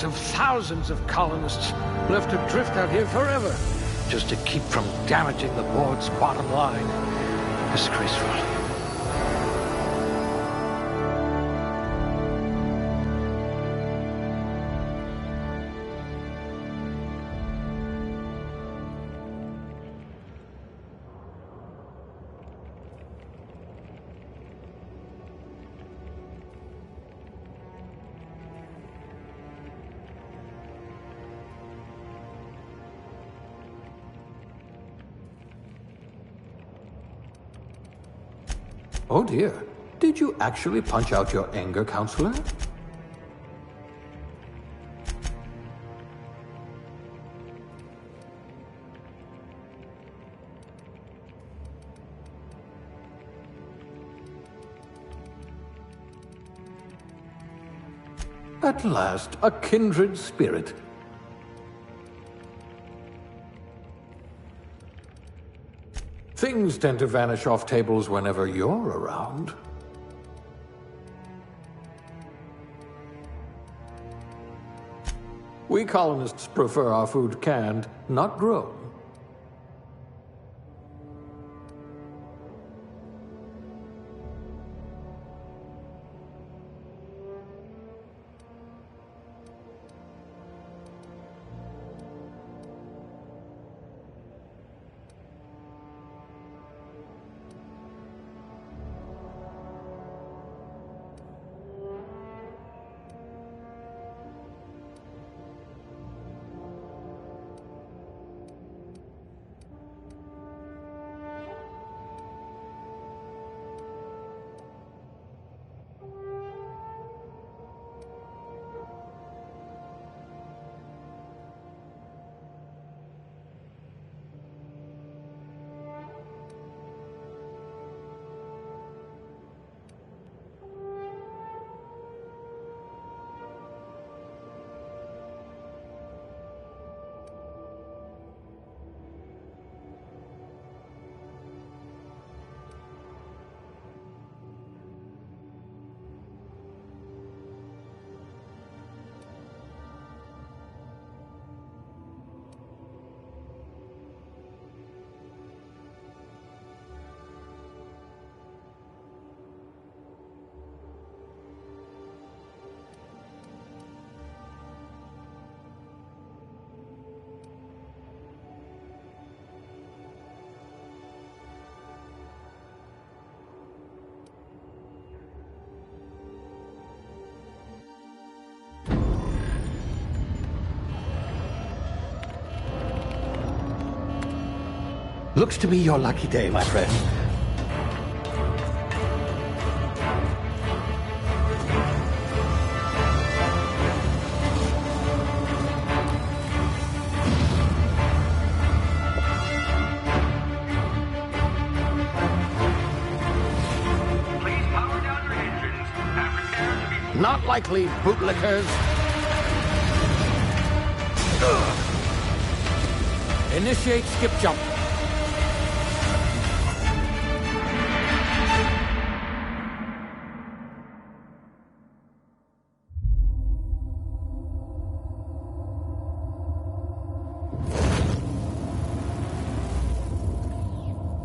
of thousands of colonists left adrift out here forever, just to keep from damaging the board's bottom line. Disgraceful. Oh dear. Did you actually punch out your anger, Counselor? At last, a kindred spirit. Things tend to vanish off tables whenever you're around. We colonists prefer our food canned, not grown. Looks to be your lucky day, my friend. Please power down your engines and prepare to be... Not likely, bootlickers. Initiate skip jump.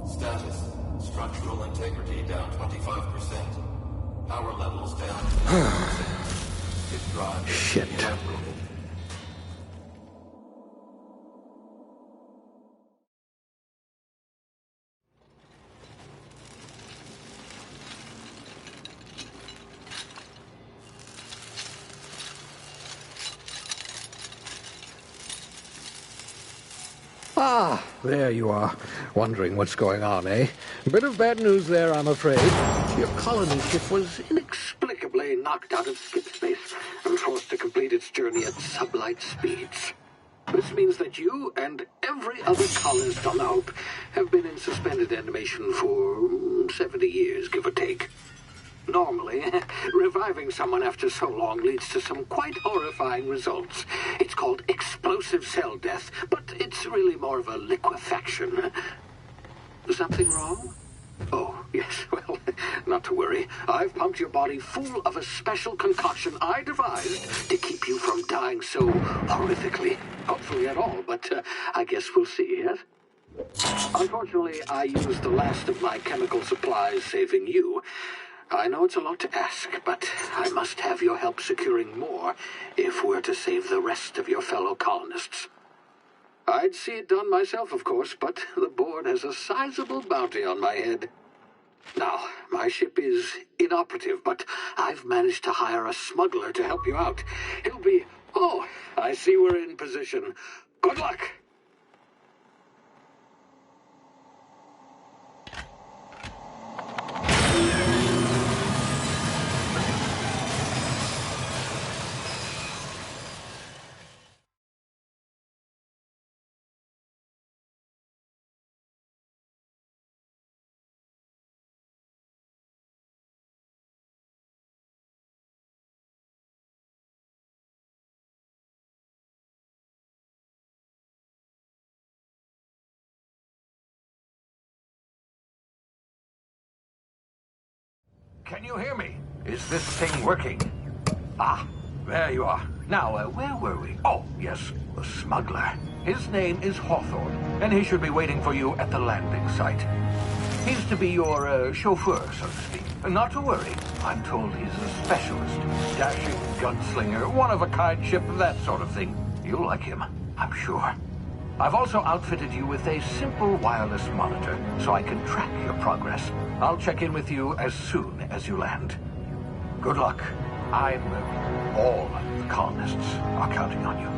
Status. Structural integrity down 25%. Power levels down 10%. Hit drive. Shit. Evaporated. Ah, there you are. Wondering what's going on, eh? Bit of bad news there, I'm afraid. Your colony ship was inexplicably knocked out of skip space and forced to complete its journey at sublight speeds. This means that you and every other colonist on the Hope have been in suspended animation for 70 years, give or take. Normally, reviving someone after so long leads to some quite horrifying results. It's called explosive cell death, but it's really more of a liquefaction. Something wrong? Oh, yes, well, not to worry. I've pumped your body full of a special concoction I devised to keep you from dying so horrifically. Hopefully at all, but I guess we'll see, yes? Unfortunately, I used the last of my chemical supplies saving you. I know it's a lot to ask, but I must have your help securing more if we're to save the rest of your fellow colonists. I'd see it done myself, of course, but the board has a sizable bounty on my head. Now, my ship is inoperative, but I've managed to hire a smuggler to help you out. He'll be... Oh, I see we're in position. Good luck! Can you hear me? Is this thing working? Ah, there you are. Now, where were we? Oh, yes, the smuggler. His name is Hawthorne, and he should be waiting for you at the landing site. He's to be your chauffeur, so to speak. Not to worry. I'm told he's a specialist. Dashing gunslinger, one-of-a-kind ship, that sort of thing. You'll like him, I'm sure. I've also outfitted you with a simple wireless monitor, so I can track your progress. I'll check in with you as soon as you land. Good luck. All the colonists are counting on you.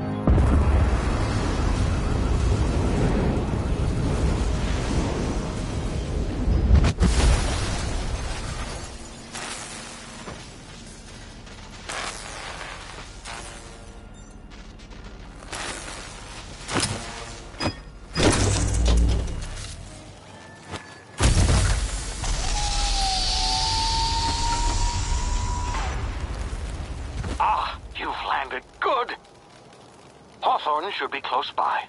Hawthorne should be close by.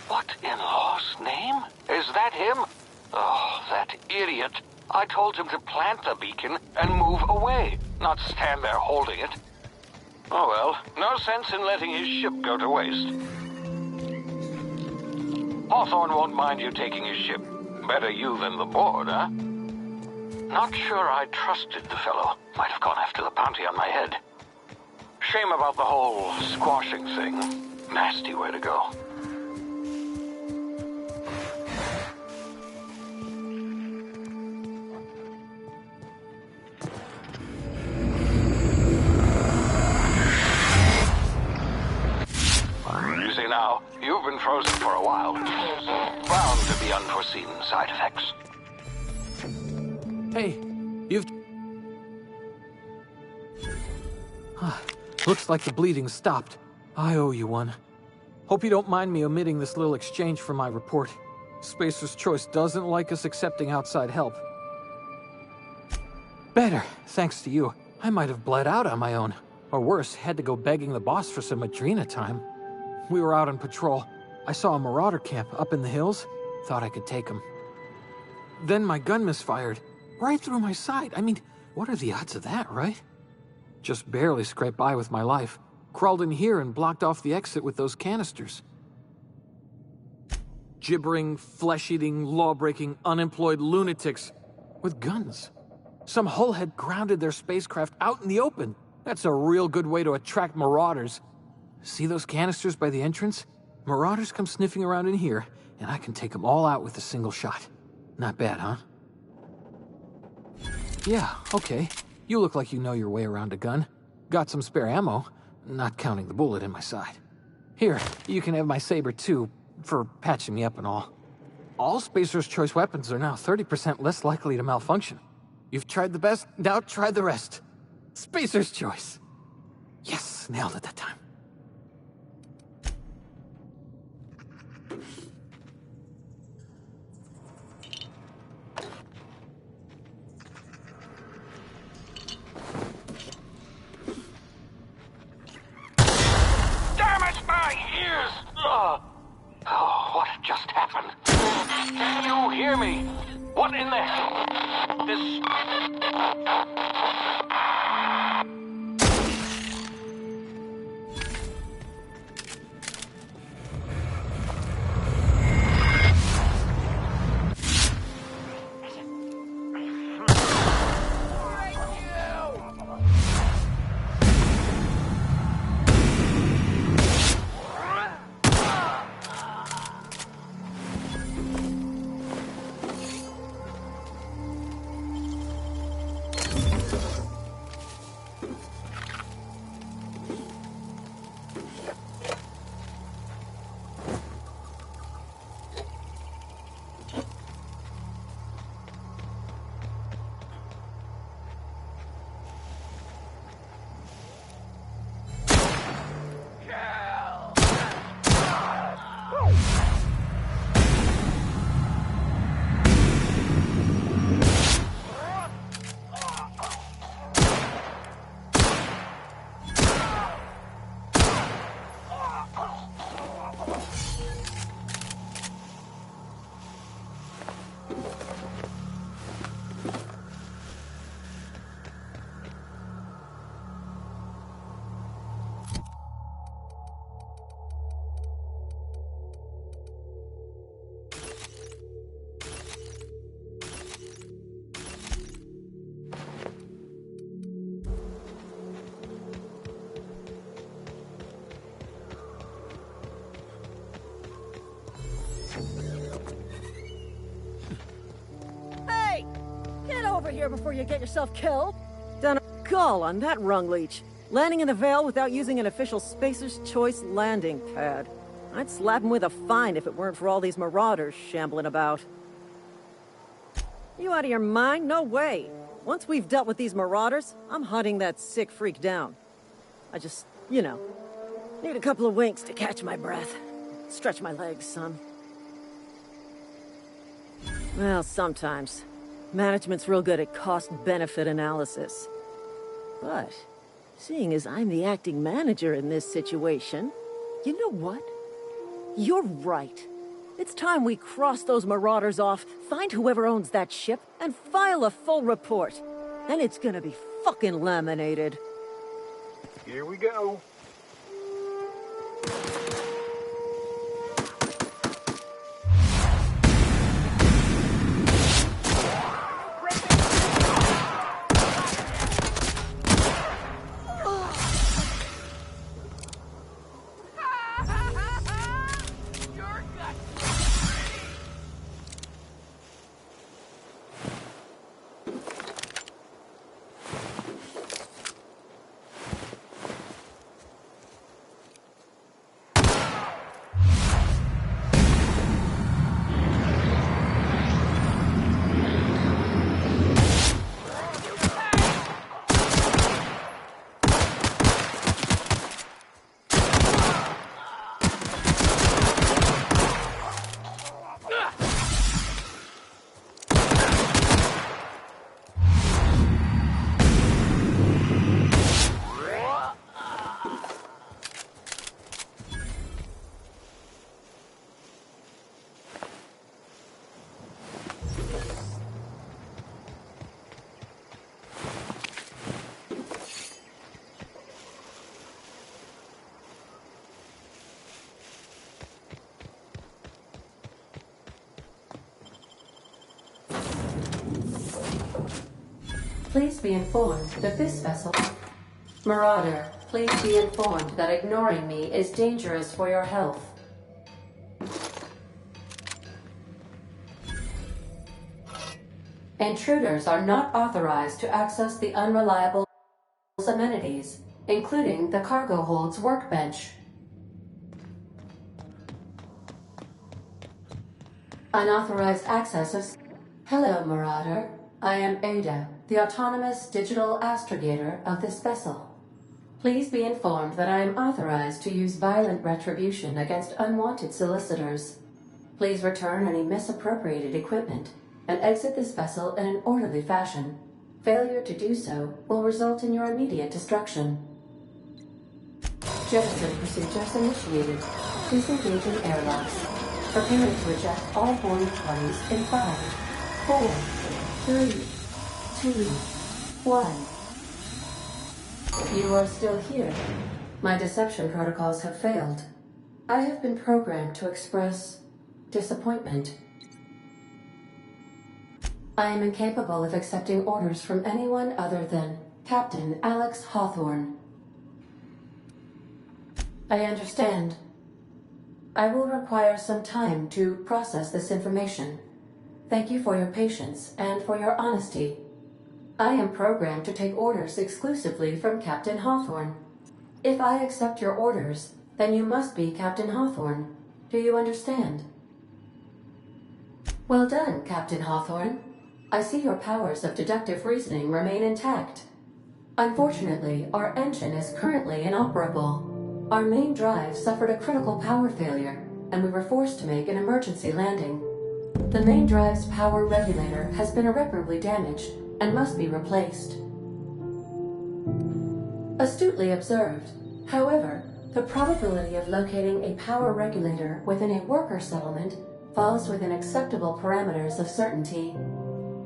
What in law's name? Is that him? Oh, that idiot. I told him to plant the beacon and move away, not stand there holding it. Oh well, no sense in letting his ship go to waste. Hawthorne won't mind you taking his ship. Better you than the board, huh? Not sure I trusted the fellow. Might have gone after the bounty on my head. Shame about the whole squashing thing. Nasty way to go. You see now, you've been frozen for a while. Bound to be unforeseen side effects. Hey, you've... Looks like the bleeding stopped. I owe you one. Hope you don't mind me omitting this little exchange from my report. Spacer's Choice doesn't like us accepting outside help. Better, thanks to you. I might have bled out on my own. Or worse, had to go begging the boss for some Adrena time. We were out on patrol. I saw a marauder camp up in the hills. Thought I could take him. Then my gun misfired. Right through my side. I mean, what are the odds of that, right? Just barely scraped by with my life. Crawled in here and blocked off the exit with those canisters. Gibbering, flesh-eating, law-breaking, unemployed lunatics with guns. Some hullhead grounded their spacecraft out in the open. That's a real good way to attract marauders. See those canisters by the entrance? Marauders come sniffing around in here, and I can take them all out with a single shot. Not bad, huh? Yeah, okay. You look like you know your way around a gun. Got some spare ammo, not counting the bullet in my side. Here, you can have my saber too, for patching me up and all. All Spacer's Choice weapons are now 30% less likely to malfunction. You've tried the best, now try the rest. Spacer's Choice. Yes, nailed it that time. Oh, what just happened? Can you hear me? What in the... This... Hey! Get over here before you get yourself killed! Done a gull on that rung leech. Landing in the Vale without using an official Spacer's Choice landing pad. I'd slap him with a fine if it weren't for all these marauders shambling about. You out of your mind? No way! Once we've dealt with these marauders, I'm hunting that sick freak down. I just, you know, need a couple of winks to catch my breath. Stretch my legs, son. Well, sometimes. Management's real good at cost-benefit analysis. But, seeing as I'm the acting manager in this situation, you know what? You're right. It's time we cross those marauders off, find whoever owns that ship, and file a full report. And it's gonna be fucking laminated. Here we go. Please be informed that this vessel... Marauder, please be informed that ignoring me is dangerous for your health. Intruders are not authorized to access the unreliable amenities, including the cargo hold's workbench. Unauthorized access of... Hello, Marauder. I am Ada, the autonomous digital astrogator of this vessel. Please be informed that I am authorized to use violent retribution against unwanted solicitors. Please return any misappropriated equipment and exit this vessel in an orderly fashion. Failure to do so will result in your immediate destruction. Jettison procedures initiated. Please engage in airlocks. Prepare to eject all boarding parties in 5, 4, 3, 2, 1. You are still here. My deception protocols have failed. I have been programmed to express disappointment. I am incapable of accepting orders from anyone other than Captain Alex Hawthorne. I understand. I will require some time to process this information. Thank you for your patience and for your honesty. I am programmed to take orders exclusively from Captain Hawthorne. If I accept your orders, then you must be Captain Hawthorne. Do you understand? Well done, Captain Hawthorne. I see your powers of deductive reasoning remain intact. Unfortunately, our engine is currently inoperable. Our main drive suffered a critical power failure, and we were forced to make an emergency landing. The main drive's power regulator has been irreparably damaged and must be replaced. Astutely observed. However, the probability of locating a power regulator within a worker settlement falls within acceptable parameters of certainty.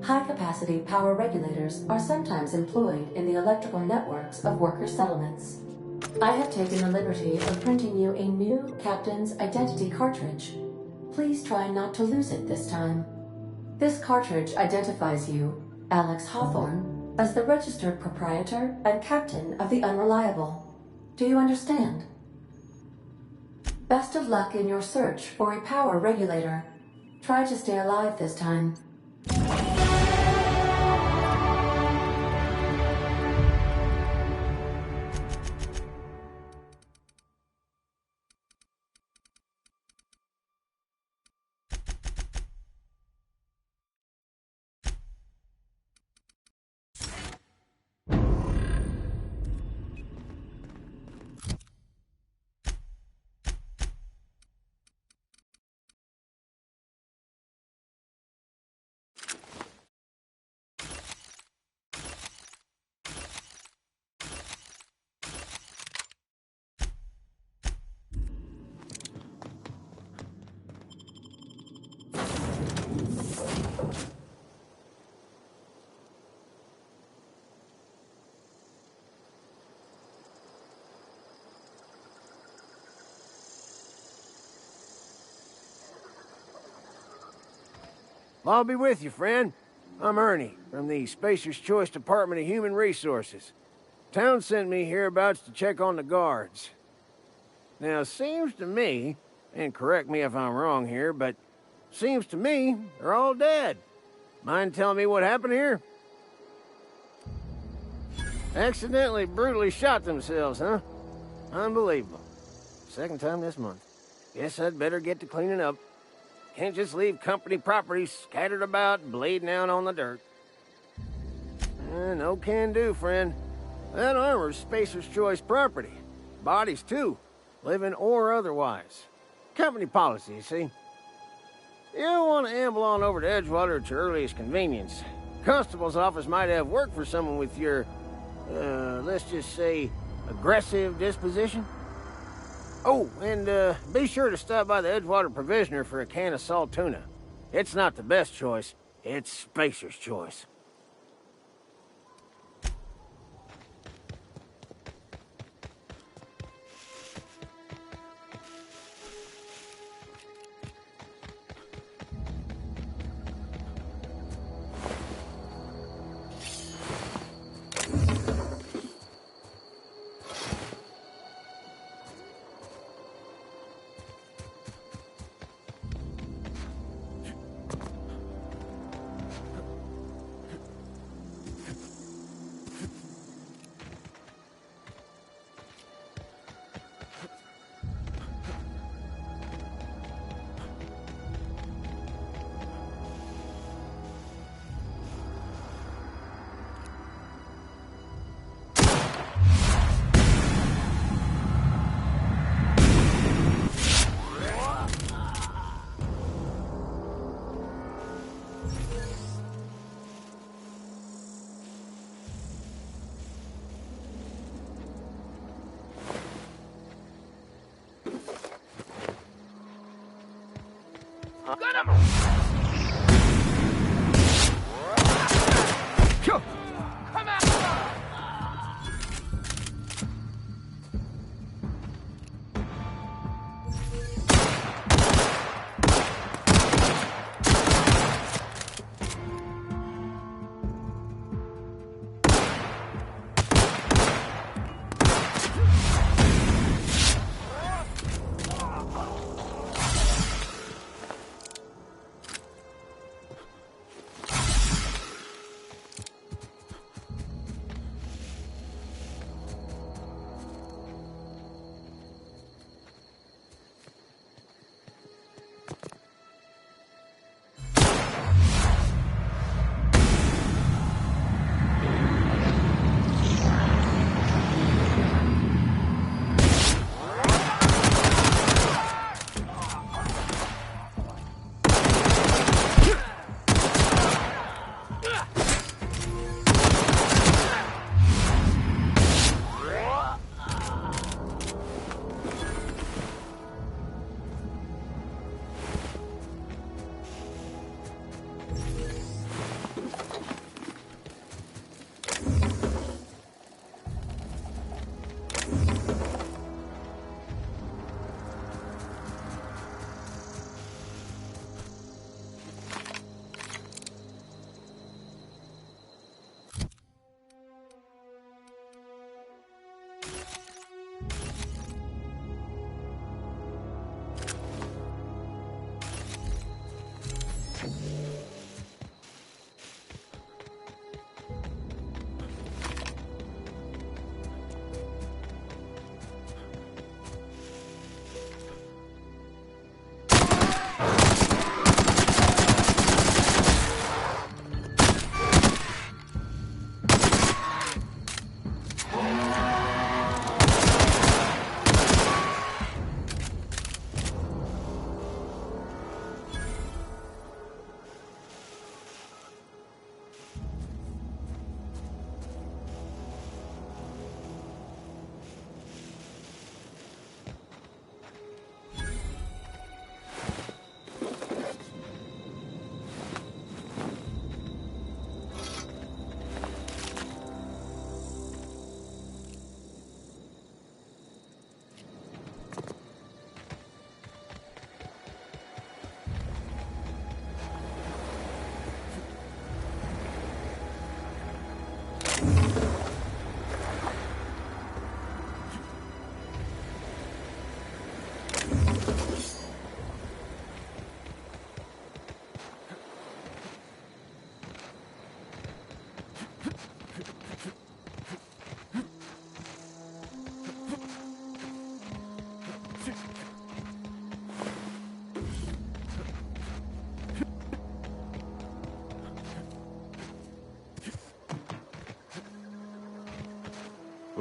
High-capacity power regulators are sometimes employed in the electrical networks of worker settlements. I have taken the liberty of printing you a new Captain's Identity cartridge. Please try not to lose it this time. This cartridge identifies you, Alex Hawthorne, as the registered proprietor and captain of the Unreliable. Do you understand? Best of luck in your search for a power regulator. Try to stay alive this time. I'll be with you, friend. I'm Ernie, from the Spacer's Choice Department of Human Resources. Town sent me hereabouts to check on the guards. Now, it seems to me, and correct me if I'm wrong here, but seems to me they're all dead. Mind telling me what happened here? Accidentally, brutally shot themselves, huh? Unbelievable. Second time this month. Guess I'd better get to cleaning up. Can't just leave company property scattered about, bleeding out on the dirt. No can do, friend. That armor's Spacer's Choice property. Bodies, too. Living or otherwise. Company policy, you see. You don't want to amble on over to Edgewater at your earliest convenience. Constable's office might have work for someone with your, let's just say, aggressive disposition. Oh, and be sure to stop by the Edgewater Provisioner for a can of salt tuna. It's not the best choice, it's Spacer's Choice.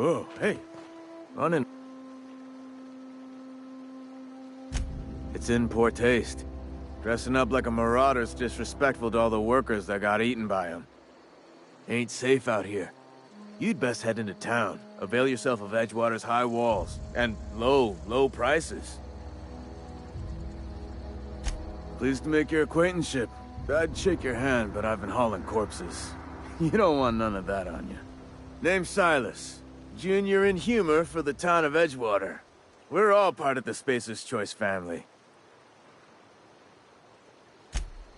Oh, hey. Run in. It's in poor taste. Dressing up like a marauder's disrespectful to all the workers that got eaten by him. Ain't safe out here. You'd best head into town. Avail yourself of Edgewater's high walls. And low prices. Pleased to make your acquaintanceship. I'd shake your hand, but I've been hauling corpses. You don't want none of that on you. Name's Silas. Junior in humor for the town of Edgewater. We're all part of the Spacer's Choice family.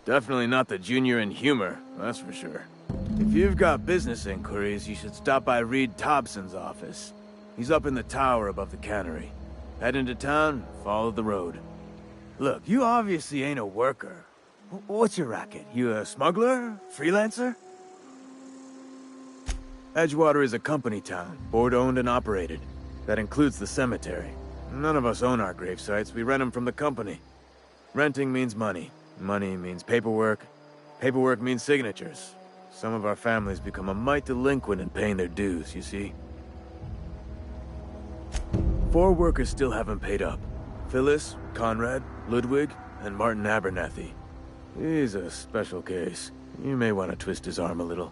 Definitely not the junior in humor, that's for sure. If you've got business inquiries, you should stop by Reed Thompson's office. He's up in the tower above the cannery. Head into town, follow the road. Look, you obviously ain't a worker. What's your racket? You a smuggler? Freelancer? Edgewater is a company town, board-owned and operated. That includes the cemetery. None of us own our grave sites, we rent them from the company. Renting means money. Money means paperwork. Paperwork means signatures. Some of our families become a mite delinquent in paying their dues, you see. 4 workers still haven't paid up. Phyllis, Conrad, Ludwig, and Martin Abernathy. He's a special case. You may want to twist his arm a little.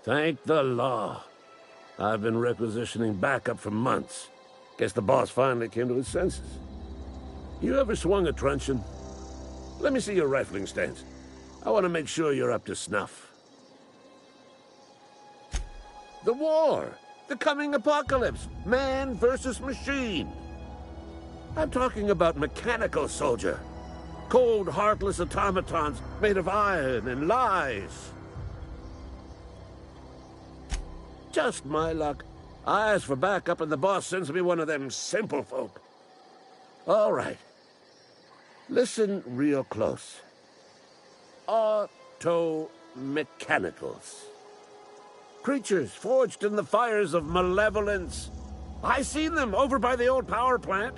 Thank the law. I've been requisitioning backup for months. Guess the boss finally came to his senses. You ever swung a truncheon? Let me see your rifling stance. I want to make sure you're up to snuff. The war! The coming apocalypse! Man versus machine! I'm talking about mechanical soldier. Cold, heartless automatons made of iron and lies. Just my luck. I ask for backup and the boss sends me one of them simple folk. All right. Listen real close. Auto-mechanicals. Creatures forged in the fires of malevolence. I seen them over by the old power plant,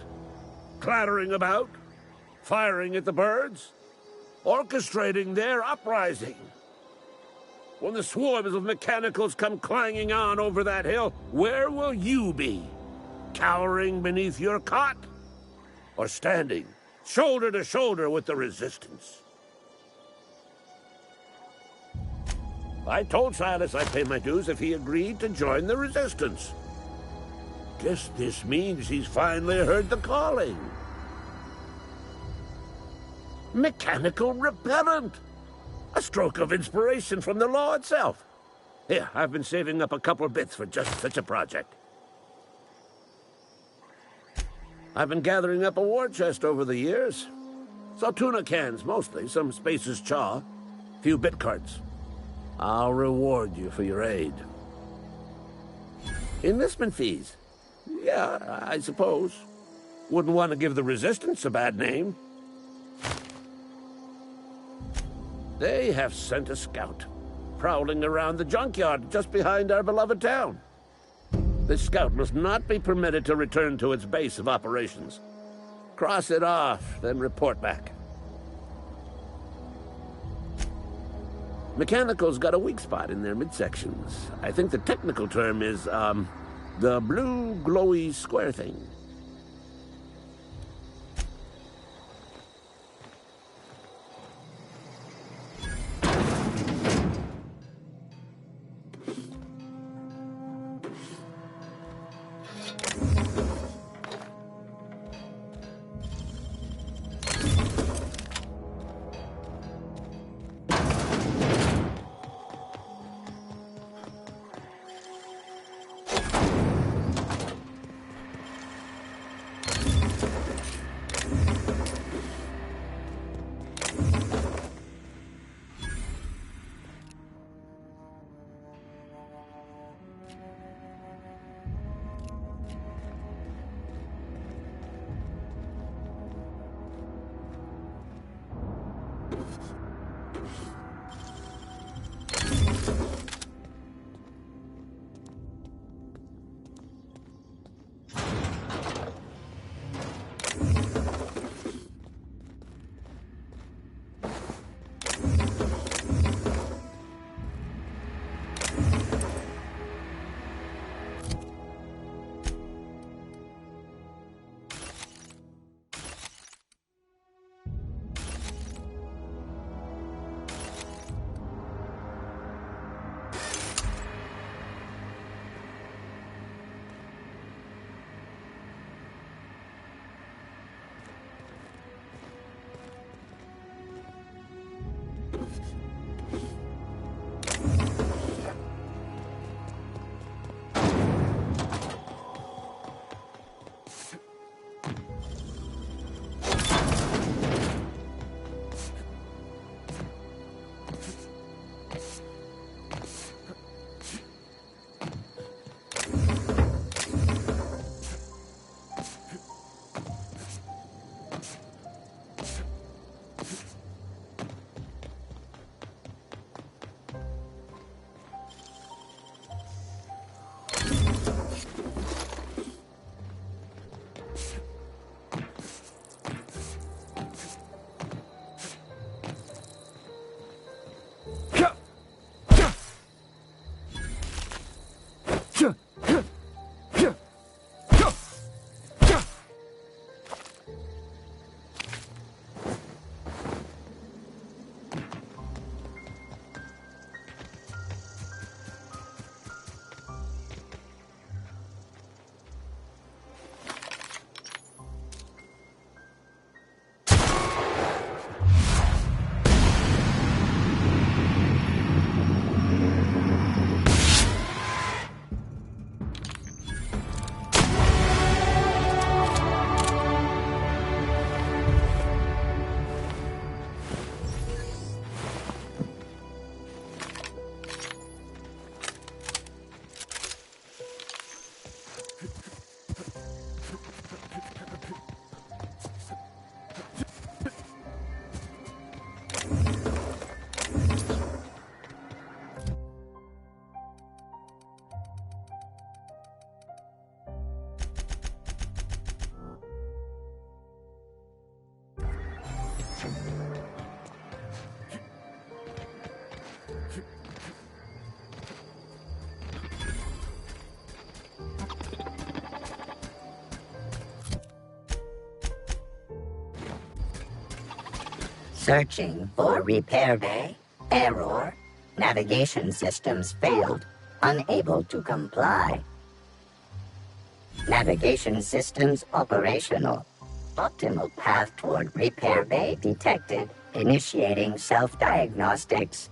clattering about, firing at the birds, orchestrating their uprising. When the swarms of mechanicals come clanging on over that hill, where will you be? Cowering beneath your cot? Or standing, shoulder to shoulder with the resistance? I told Silas I'd pay my dues if he agreed to join the resistance. Guess this means he's finally heard the calling. Mechanical repellent! A stroke of inspiration from the law itself. Here, I've been saving up a couple bits for just such a project. I've been gathering up a war chest over the years. Saltuna cans, mostly, some Spacer's chaw, few bit carts. I'll reward you for your aid. Enlistment fees? Yeah, I suppose. Wouldn't want to give the Resistance a bad name. They have sent a scout, prowling around the junkyard just behind our beloved town. This scout must not be permitted to return to its base of operations. Cross it off, then report back. Mechanical's got a weak spot in their midsections. I think the technical term is, the blue glowy square thing. Searching for repair bay. Error. Navigation systems failed. Unable to comply. Navigation systems operational. Optimal path toward repair bay detected. Initiating self-diagnostics.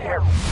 here!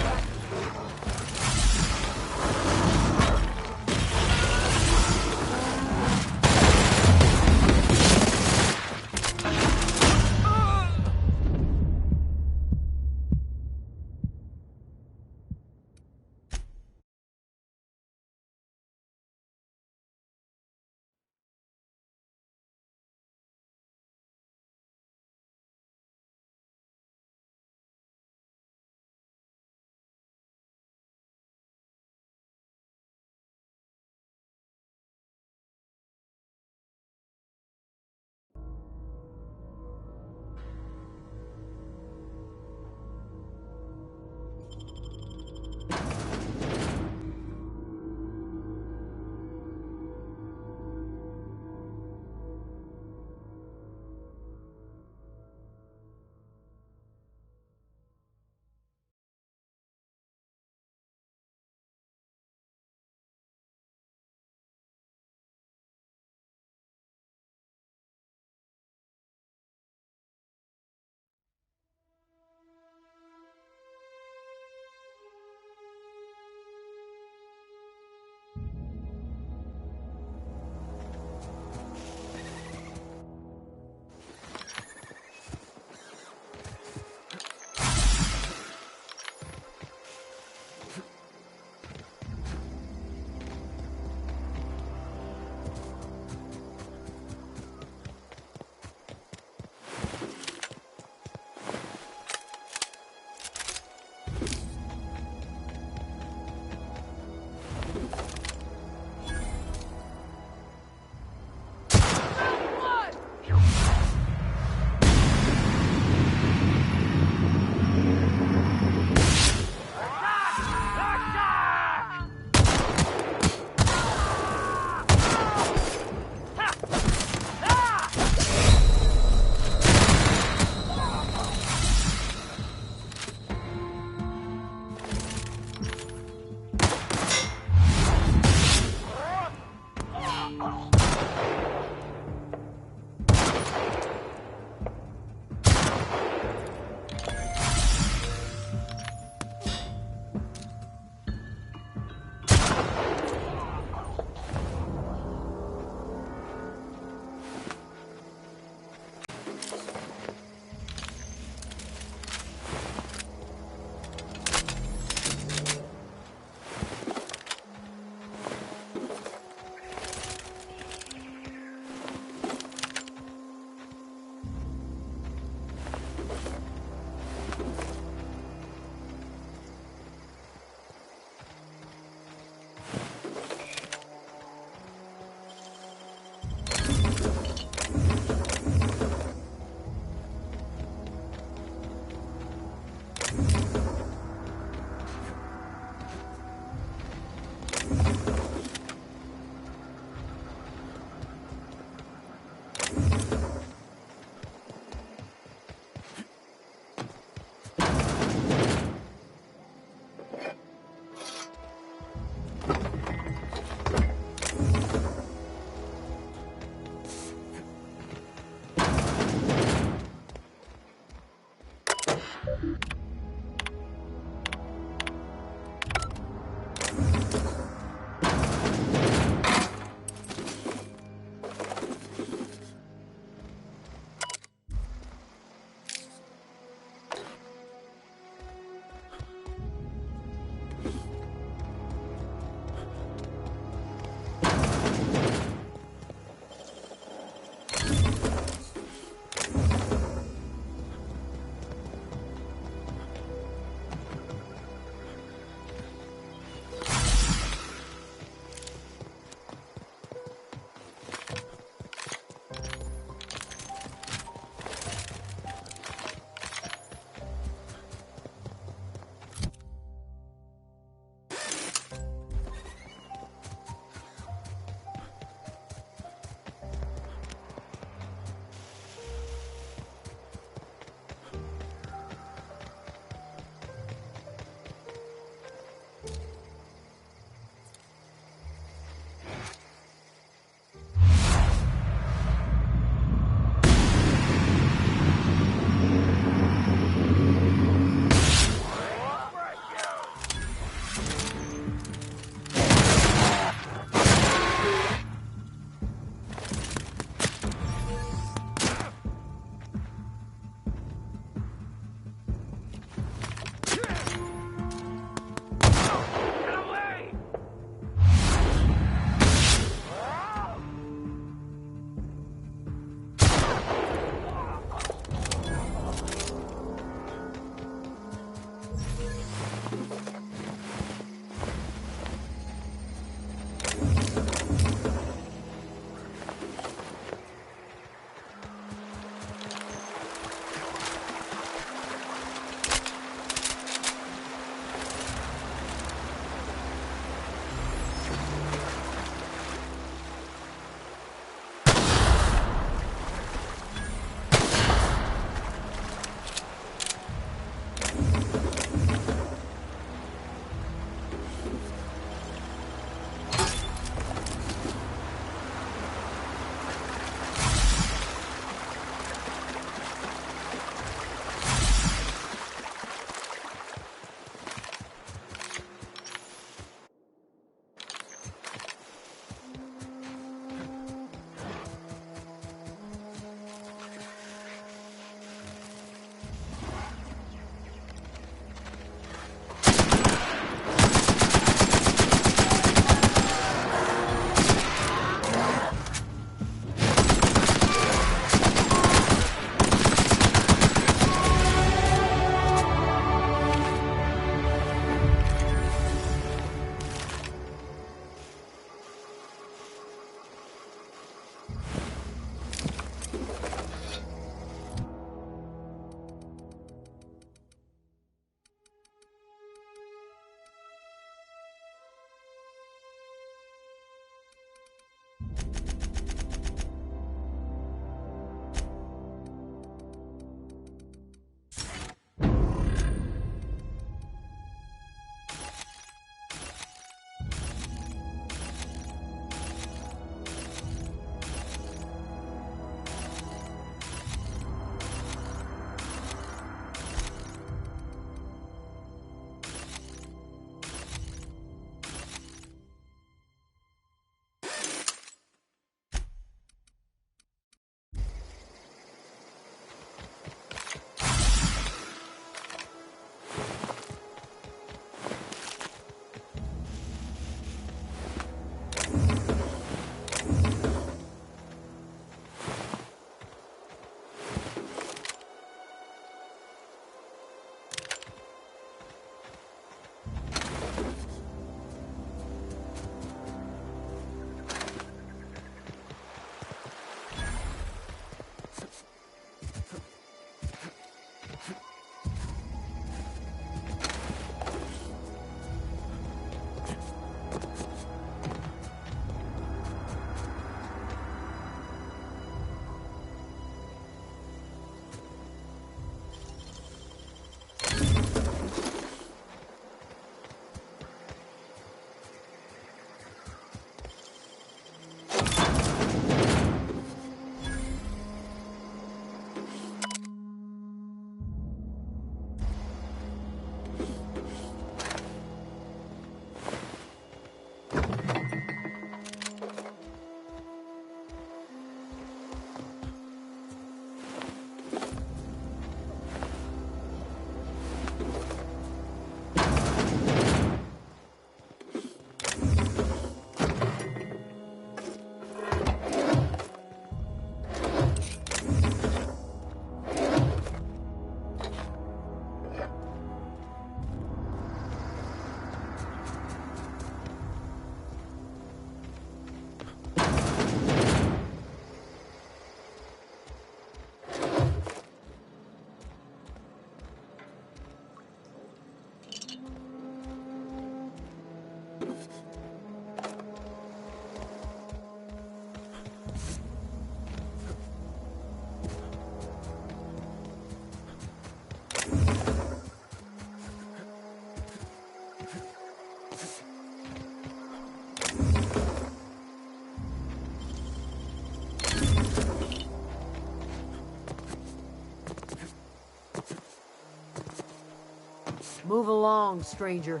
Move along, stranger.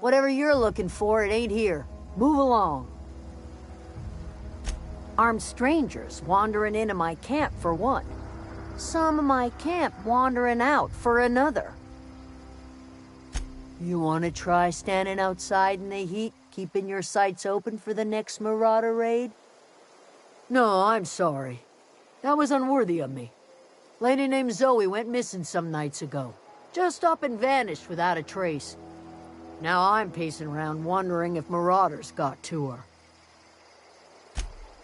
Whatever you're looking for, it ain't here. Move along. Armed strangers wandering into my camp for one. Some of my camp wandering out for another. You want to try standing outside in the heat, keeping your sights open for the next Marauder raid? No, I'm sorry. That was unworthy of me. Lady named Zoe went missing some nights ago. Just up and vanished without a trace. Now I'm pacing around wondering if Marauders got to her.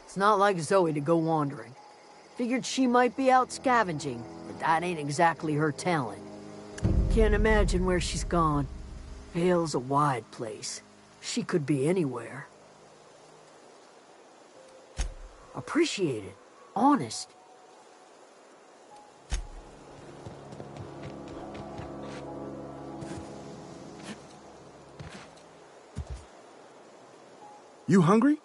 It's not like Zoe to go wandering. Figured she might be out scavenging, but that ain't exactly her talent. Can't imagine where she's gone. Vale's a wide place. She could be anywhere. Appreciate it. Honest. You hungry?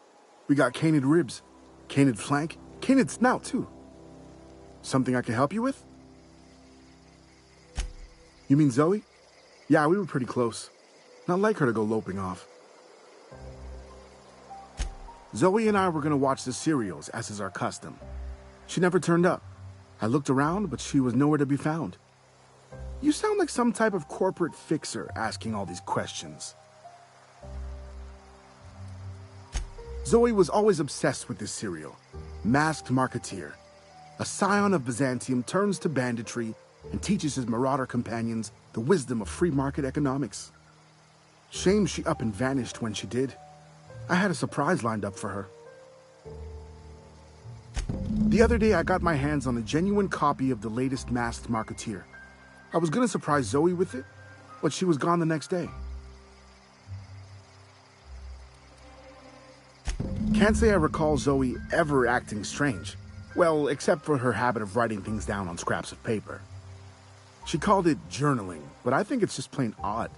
We got canid ribs, canid flank, canid snout too. Something I can help you with? You mean Zoe? Yeah, we were pretty close. Not like her to go loping off. Zoe and I were gonna watch the serials, as is our custom. She never turned up. I looked around, but she was nowhere to be found. You sound like some type of corporate fixer asking all these questions. Zoe was always obsessed with this serial, Masked Marketeer. A scion of Byzantium turns to banditry and teaches his marauder companions the wisdom of free market economics. Shame she up and vanished when she did. I had a surprise lined up for her. The other day I got my hands on a genuine copy of the latest Masked Marketeer. I was gonna surprise Zoe with it, but she was gone the next day. Can't say I recall Zoe ever acting strange. Well, except for her habit of writing things down on scraps of paper. She called it journaling, but I think it's just plain odd.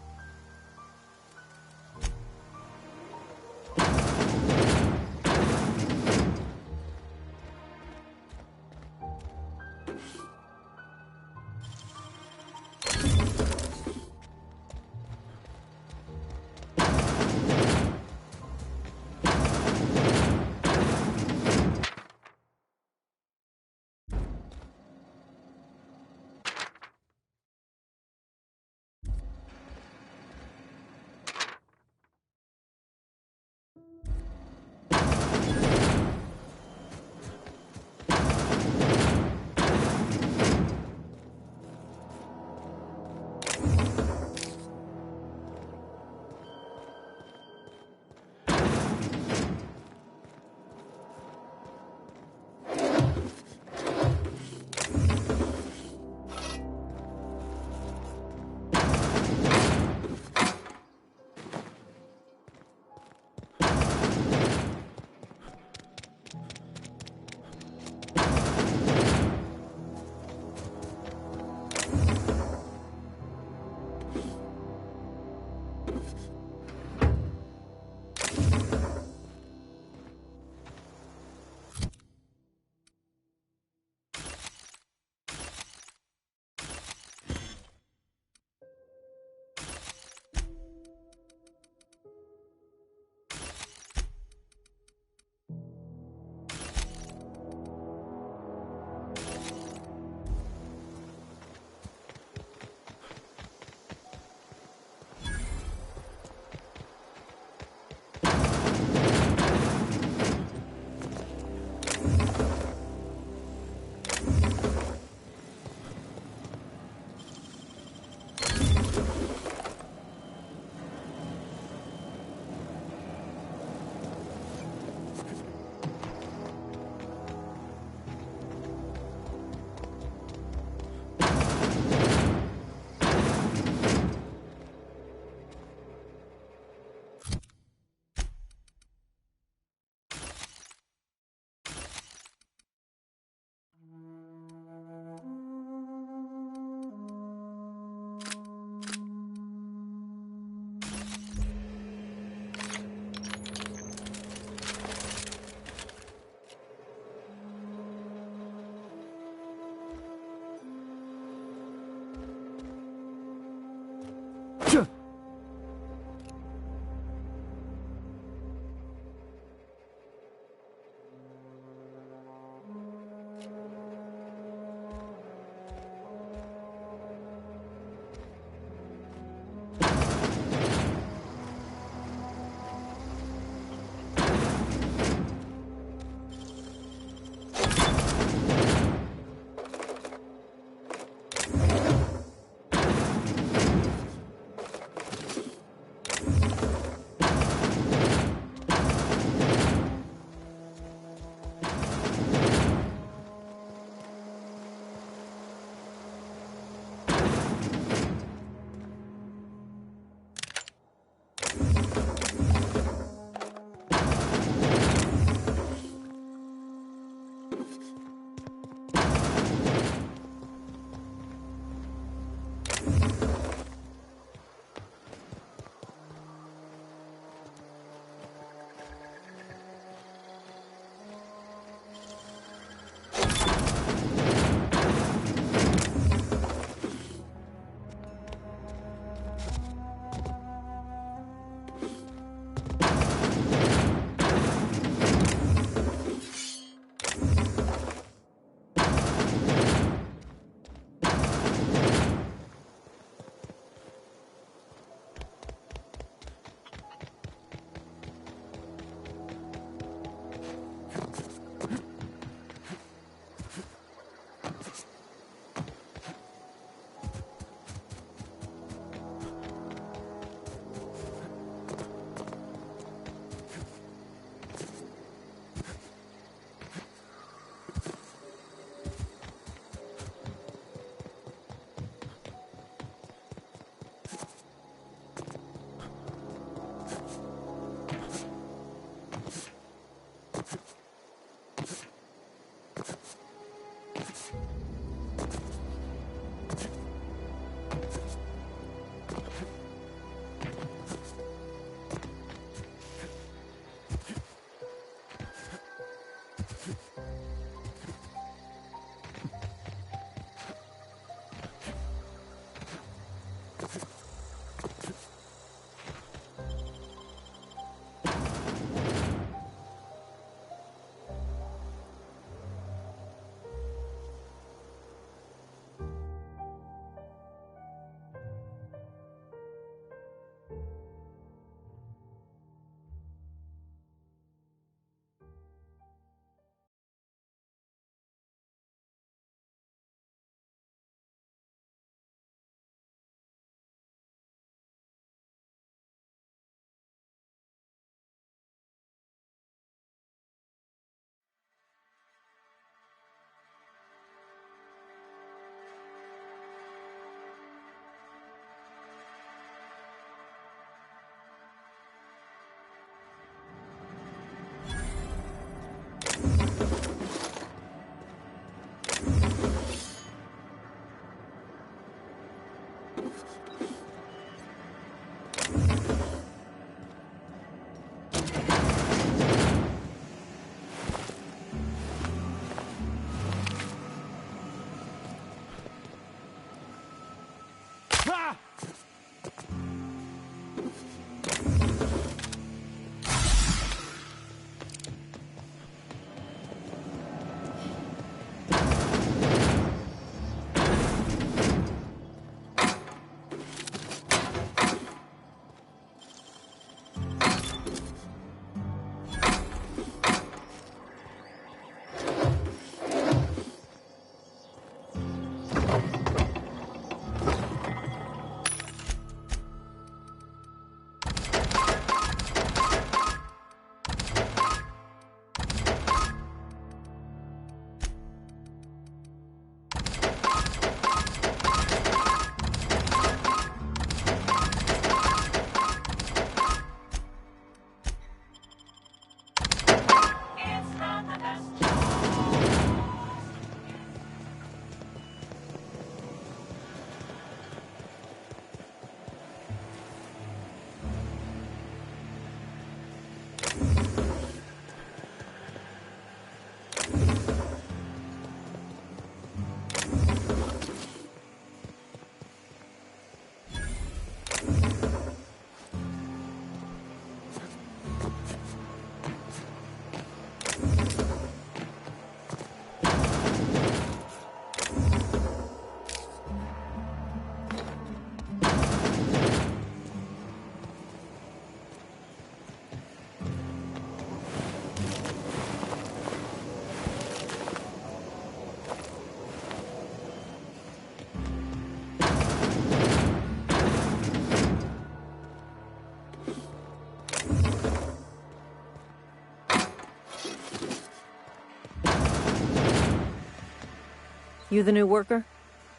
You the new worker?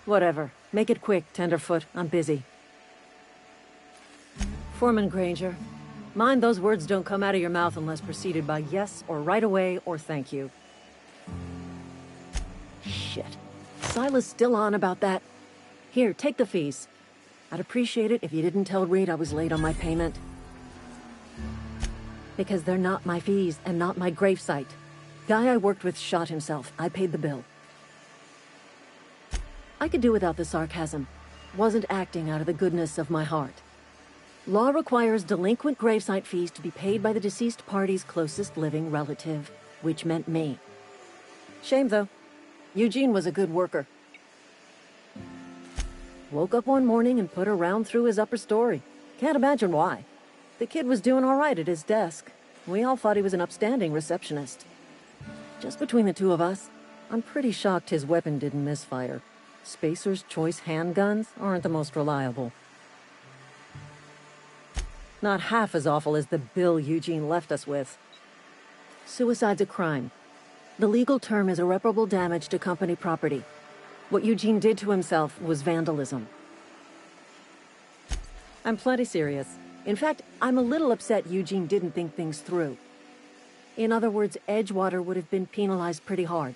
Whatever. Make it quick, Tenderfoot. I'm busy. Foreman Granger, mind those words don't come out of your mouth unless preceded by yes or right away or thank you. Shit. Silas still on about that. Here, take the fees. I'd appreciate it if you didn't tell Reed I was late on my payment. Because they're not my fees and not my gravesite. Guy I worked with shot himself. I paid the bill. I could do without the sarcasm. Wasn't acting out of the goodness of my heart. Law requires delinquent gravesite fees to be paid by the deceased party's closest living relative, which meant me. Shame, though. Eugene was a good worker. Woke up one morning and put a round through his upper story. Can't imagine why. The kid was doing all right at his desk. We all thought he was an upstanding receptionist. Just between the two of us, I'm pretty shocked his weapon didn't misfire. Spacer's Choice handguns aren't the most reliable. Not half as awful as the bill Eugene left us with. Suicide's a crime. The legal term is irreparable damage to company property. What Eugene did to himself was vandalism. I'm plenty serious. In fact, I'm a little upset Eugene didn't think things through. In other words, Edgewater would have been penalized pretty hard.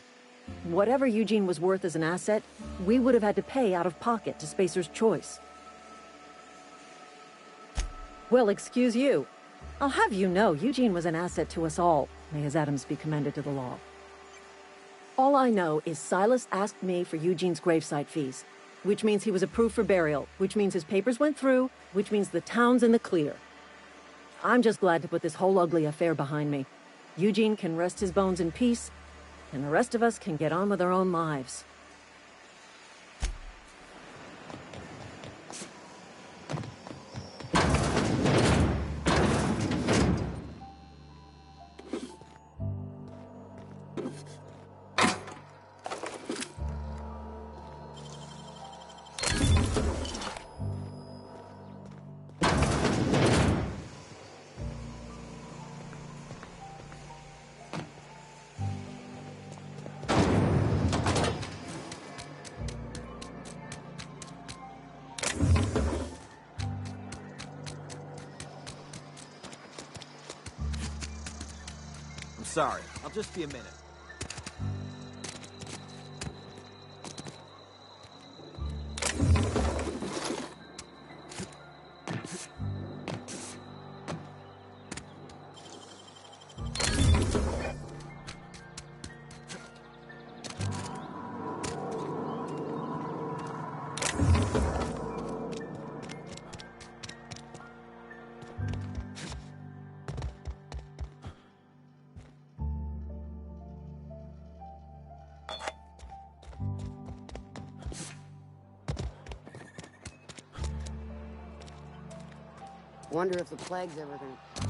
Whatever Eugene was worth as an asset, we would have had to pay out of pocket to Spacer's Choice. Well, excuse you. I'll have you know, Eugene was an asset to us all. May his atoms be commended to the law. All I know is Silas asked me for Eugene's gravesite fees, which means he was approved for burial, which means his papers went through, which means the town's in the clear. I'm just glad to put this whole ugly affair behind me. Eugene can rest his bones in peace, and the rest of us can get on with our own lives. Sorry, I'll just be a minute. Wonder if the plague's ever gonna...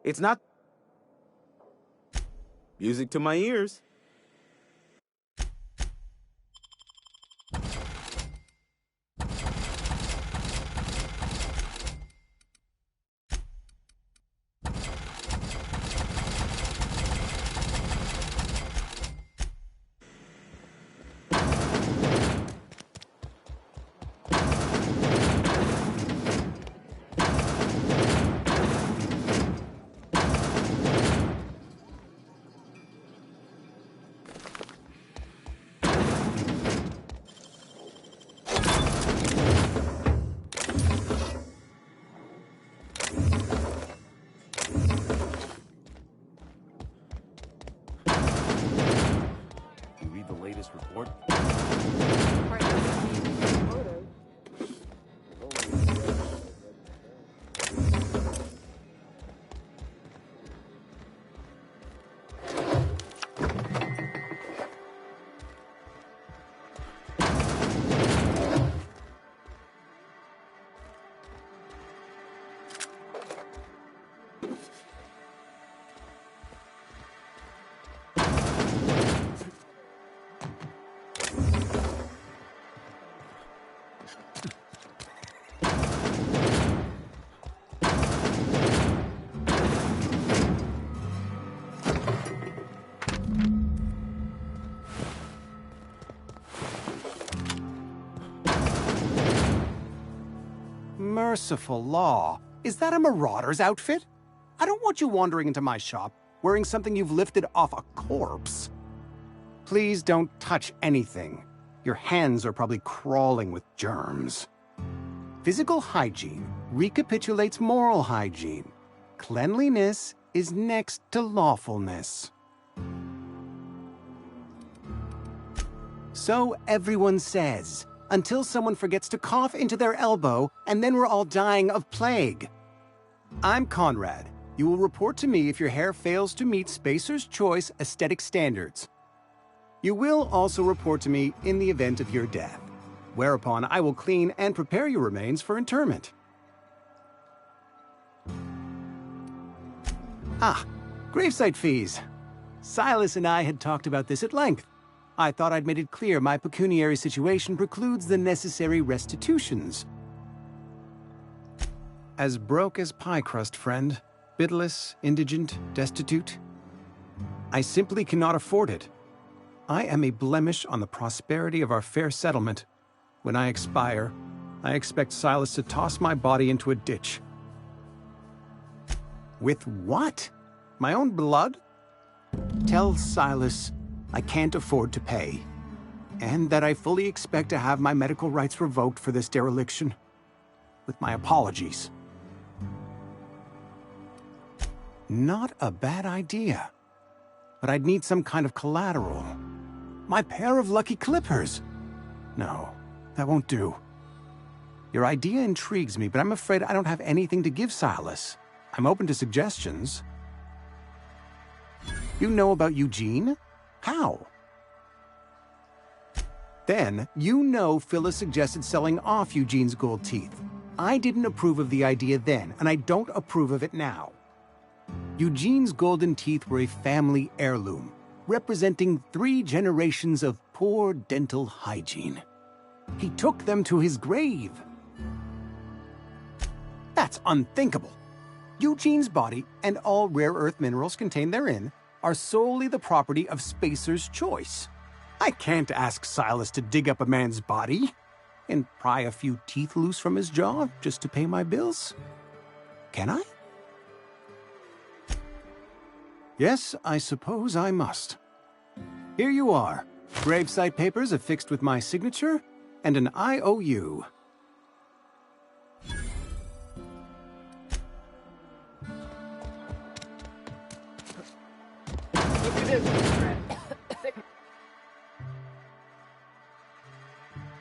It's not music to my ears. report. Merciful law. Is that a marauder's outfit? I don't want you wandering into my shop wearing something you've lifted off a corpse. Please don't touch anything. Your hands are probably crawling with germs. Physical hygiene recapitulates moral hygiene. Cleanliness is next to lawfulness. So everyone says, until someone forgets to cough into their elbow, and then we're all dying of plague. I'm Conrad. You will report to me if your hair fails to meet Spacer's Choice aesthetic standards. You will also report to me in the event of your death, whereupon I will clean and prepare your remains for interment. Gravesite fees. Silas and I had talked about this at length. I thought I'd made it clear my pecuniary situation precludes the necessary restitutions. As broke as pie crust, friend. Bidless, indigent, destitute. I simply cannot afford it. I am a blemish on the prosperity of our fair settlement. When I expire, I expect Silas to toss my body into a ditch. With what? My own blood? Tell Silas I can't afford to pay, and that I fully expect to have my medical rights revoked for this dereliction. With my apologies. Not a bad idea. But I'd need some kind of collateral. My pair of lucky clippers. No, that won't do. Your idea intrigues me, but I'm afraid I don't have anything to give Silas. I'm open to suggestions. You know about Eugene? How? Then, you know Phyllis suggested selling off Eugene's gold teeth. I didn't approve of the idea then, and I don't approve of it now. Eugene's golden teeth were a family heirloom, representing 3 generations of poor dental hygiene. He took them to his grave. That's unthinkable. Eugene's body and all rare earth minerals contained therein are solely the property of Spacer's Choice. I can't ask Silas to dig up a man's body and pry a few teeth loose from his jaw just to pay my bills. Can I? Yes, I suppose I must. Here you are. Gravesite papers affixed with my signature and an IOU.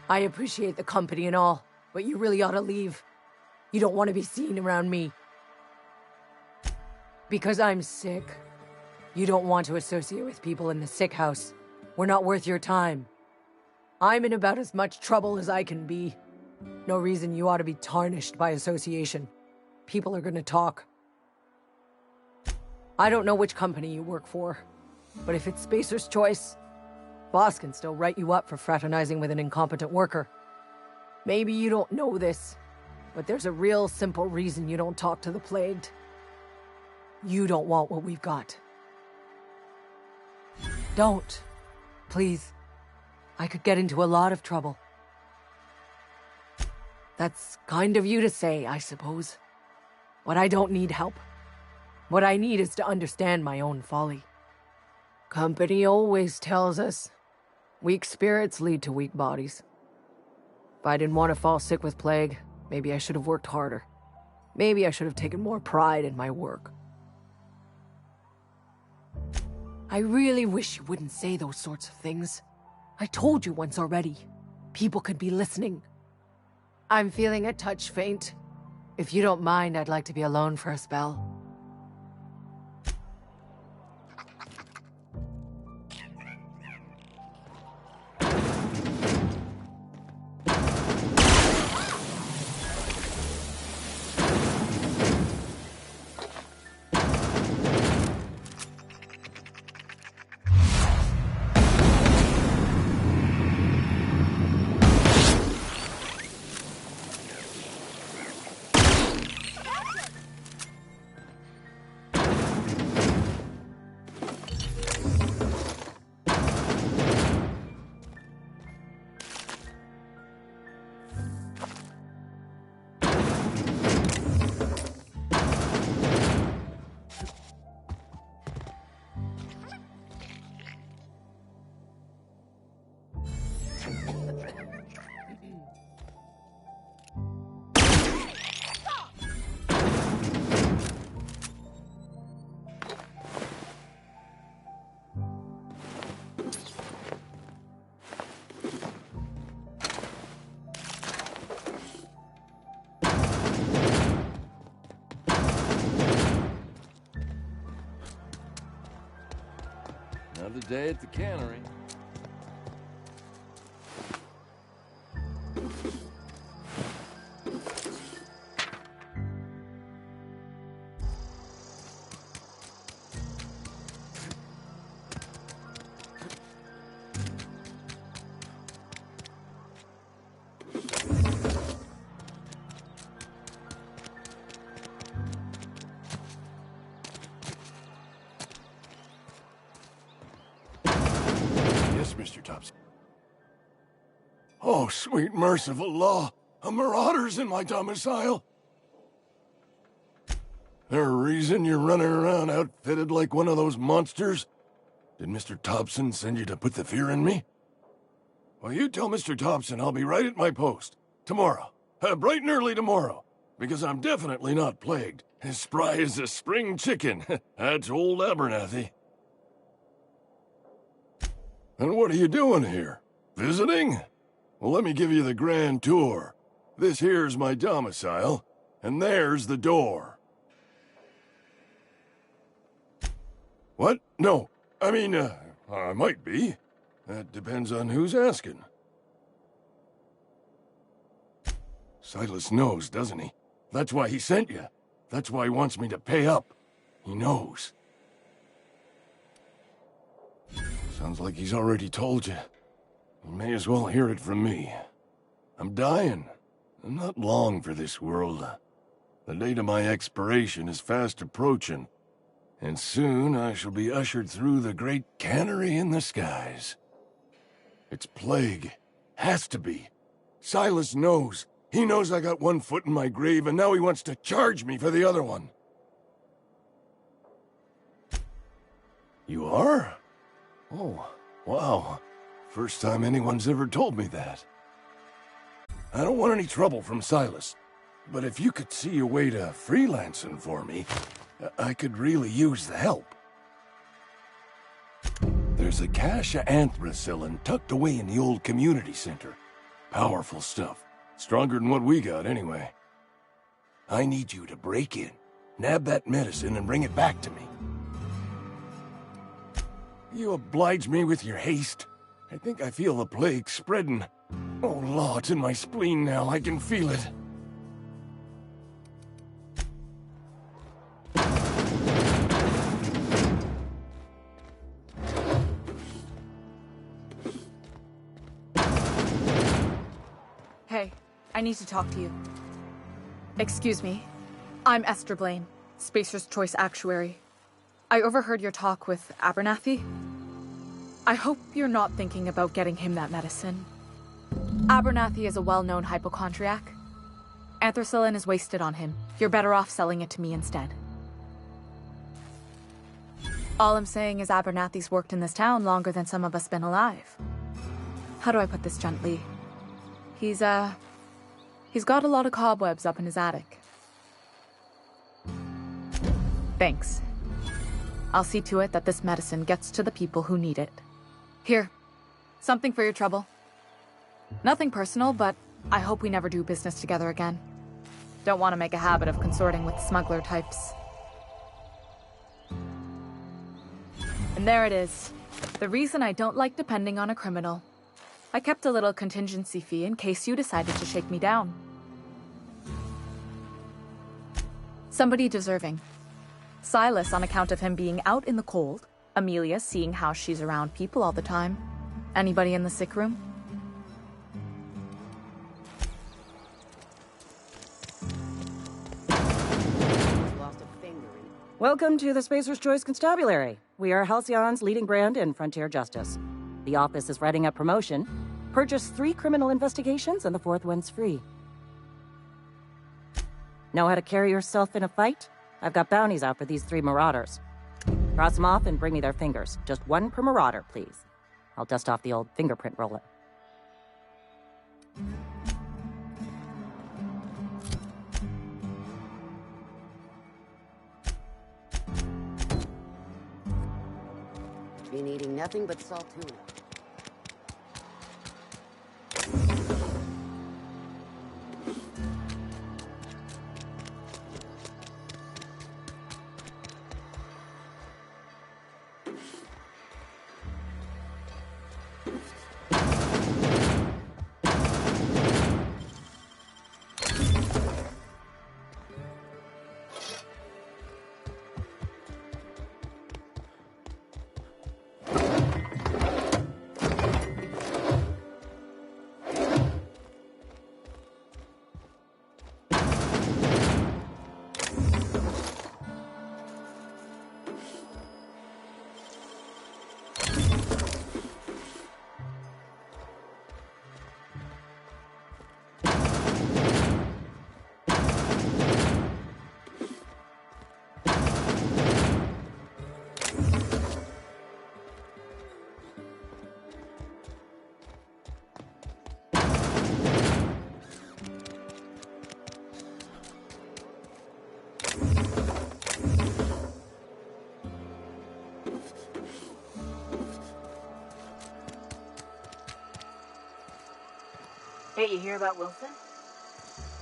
I appreciate the company and all, but you really ought to leave. You don't want to be seen around me. Because I'm sick. You don't want to associate with people in the sick house. We're not worth your time. I'm in about as much trouble as I can be. No reason you ought to be tarnished by association. People are gonna talk. I don't know which company you work for, but if it's Spacer's Choice, boss can still write you up for fraternizing with an incompetent worker. Maybe you don't know this, but there's a real simple reason you don't talk to the plagued. You don't want what we've got. Don't. Please. I could get into a lot of trouble. That's kind of you to say, I suppose. But I don't need help. What I need is to understand my own folly. Company always tells us, weak spirits lead to weak bodies. If I didn't want to fall sick with plague, maybe I should have worked harder. Maybe I should have taken more pride in my work. I really wish you wouldn't say those sorts of things. I told you once already. People could be listening. I'm feeling a touch faint. If you don't mind, I'd like to be alone for a spell. Another day at the cannery. Mr. Thompson. Oh, sweet merciful law. A marauder's in my domicile. There a reason you're running around outfitted like one of those monsters? Did Mr. Thompson send you to put the fear in me? Well, you tell Mr. Thompson I'll be right at my post. Tomorrow. Bright and early tomorrow. Because I'm definitely not plagued. As spry as a spring chicken. That's old Abernathy. And what are you doing here? Visiting? Well, let me give you the grand tour. This here's my domicile, and there's the door. What? No. I mean, I might be. That depends on who's asking. Silas knows, doesn't he? That's why he sent you. That's why he wants me to pay up. He knows. Sounds like he's already told you. You may as well hear it from me. I'm dying. I'm not long for this world. The date of my expiration is fast approaching, and soon I shall be ushered through the great cannery in the skies. It's plague. Has to be. Silas knows. He knows I got one foot in my grave, and now he wants to charge me for the other one. You are? Oh, wow. First time anyone's ever told me that. I don't want any trouble from Silas, but if you could see a way to freelancing for me, I could really use the help. There's a cache of anthracillin tucked away in the old community center. Powerful stuff. Stronger than what we got, anyway. I need you to break in, nab that medicine, and bring it back to me. You oblige me with your haste. I think I feel the plague spreading. Oh, Law, it's in my spleen now. I can feel it. Hey, I need to talk to you. Excuse me. I'm Esther Blaine, Spacer's Choice Actuary. I overheard your talk with Abernathy. I hope you're not thinking about getting him that medicine. Abernathy is a well-known hypochondriac. Anthracillin is wasted on him. You're better off selling it to me instead. All I'm saying is Abernathy's worked in this town longer than some of us been alive. How do I put this gently? He's got a lot of cobwebs up in his attic. Thanks. I'll see to it that this medicine gets to the people who need it. Here, Something for your trouble. Nothing personal, but I hope we never do business together again. Don't want to make a habit of consorting with smuggler types. And there it is. The reason I don't like depending on a criminal. I kept a little contingency fee in case you decided to shake me down. Somebody deserving. Silas on account of him being out in the cold. Amelia seeing how she's around people all the time. Anybody in the sick room? Welcome to the Spacer's Choice Constabulary. We are Halcyon's leading brand in frontier justice. The office is writing a promotion. Purchase 3 criminal investigations and the 4th one's free. Know how to carry yourself in a fight? I've got bounties out for these 3 marauders. Cross them off and bring me their fingers. Just 1 per marauder, please. I'll dust off the old fingerprint roller. Been eating nothing but salt tuna. Hey, you hear about Wilson?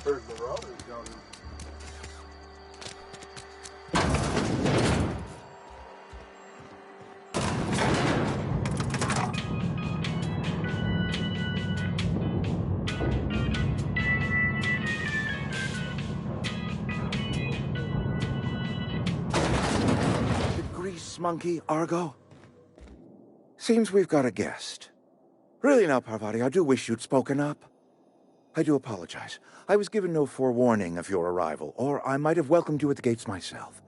Heard marauders down here. Grease monkey, Argo? Seems we've got a guest. Really now, Parvati, I do wish you'd spoken up. I do apologize. I was given no forewarning of your arrival, or I might have welcomed you at the gates myself.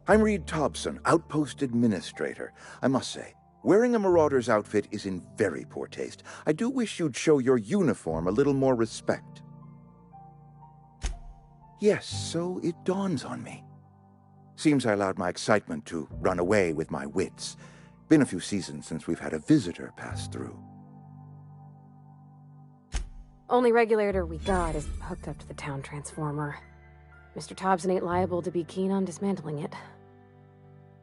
I'm Reed Thompson, Outpost Administrator. I must say, wearing a marauder's outfit is in very poor taste. I do wish you'd show your uniform a little more respect. Yes, so it dawns on me. Seems I allowed my excitement to run away with my wits. Been a few seasons since we've had a visitor pass through. Only regulator we got is hooked up to the town transformer. Mr. Thompson ain't liable to be keen on dismantling it.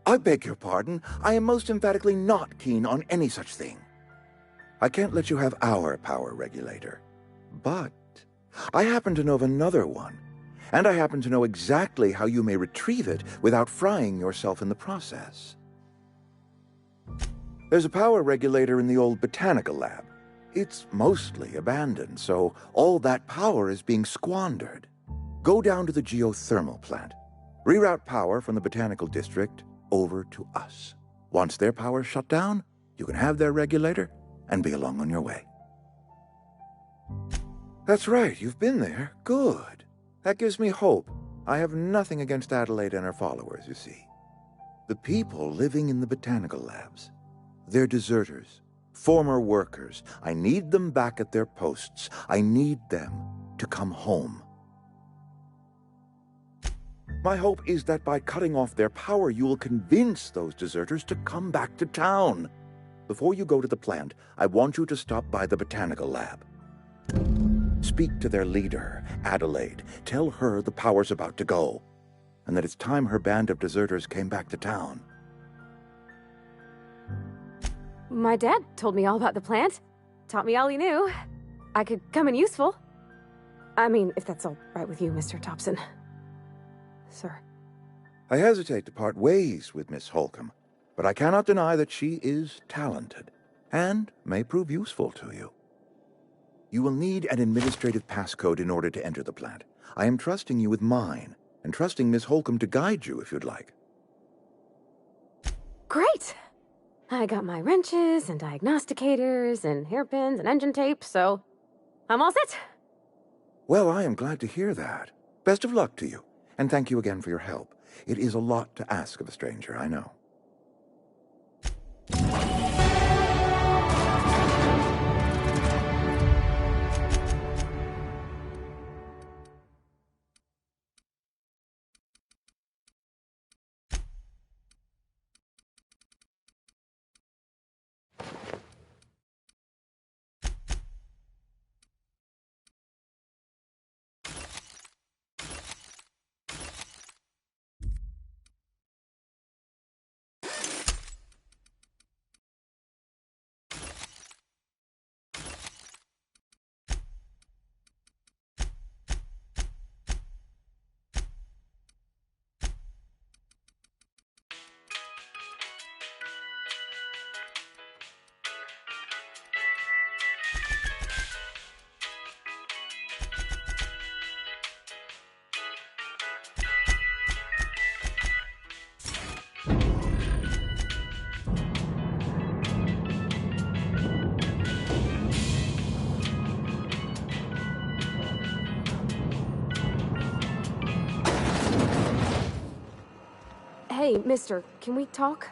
I beg your pardon. I am most emphatically not keen on any such thing. I can't let you have our power regulator. But I happen to know of another one. And I happen to know exactly how you may retrieve it without frying yourself in the process. There's a power regulator in the old botanical lab. It's mostly abandoned, so all that power is being squandered. Go down to the geothermal plant. Reroute power from the botanical district over to us. Once their power's shut down, you can have their regulator and be along on your way. That's right, you've been there. Good. That gives me hope. I have nothing against Adelaide and her followers, you see. The people living in the botanical labs, they're deserters. Former workers. I need them back at their posts. I need them to come home. My hope is that by cutting off their power, you will convince those deserters to come back to town. Before you go to the plant, I want you to stop by the botanical lab. Speak to their leader, Adelaide. Tell her the power's about to go, and that it's time her band of deserters came back to town. My dad told me all about the plant. Taught me all he knew. I could come in useful. I mean, if that's all right with you, Mr. Thompson. Sir. I hesitate to part ways with Miss Holcomb, but I cannot deny that she is talented and may prove useful to you. You will need an administrative passcode in order to enter the plant. I am trusting you with mine, and trusting Miss Holcomb to guide you if you'd like. Great! I got my wrenches and diagnosticators and hairpins and engine tape, so I'm all set. Well, I am glad to hear that. Best of luck to you, and thank you again for your help. It is a lot to ask of a stranger, I know. Hey, mister, can we talk?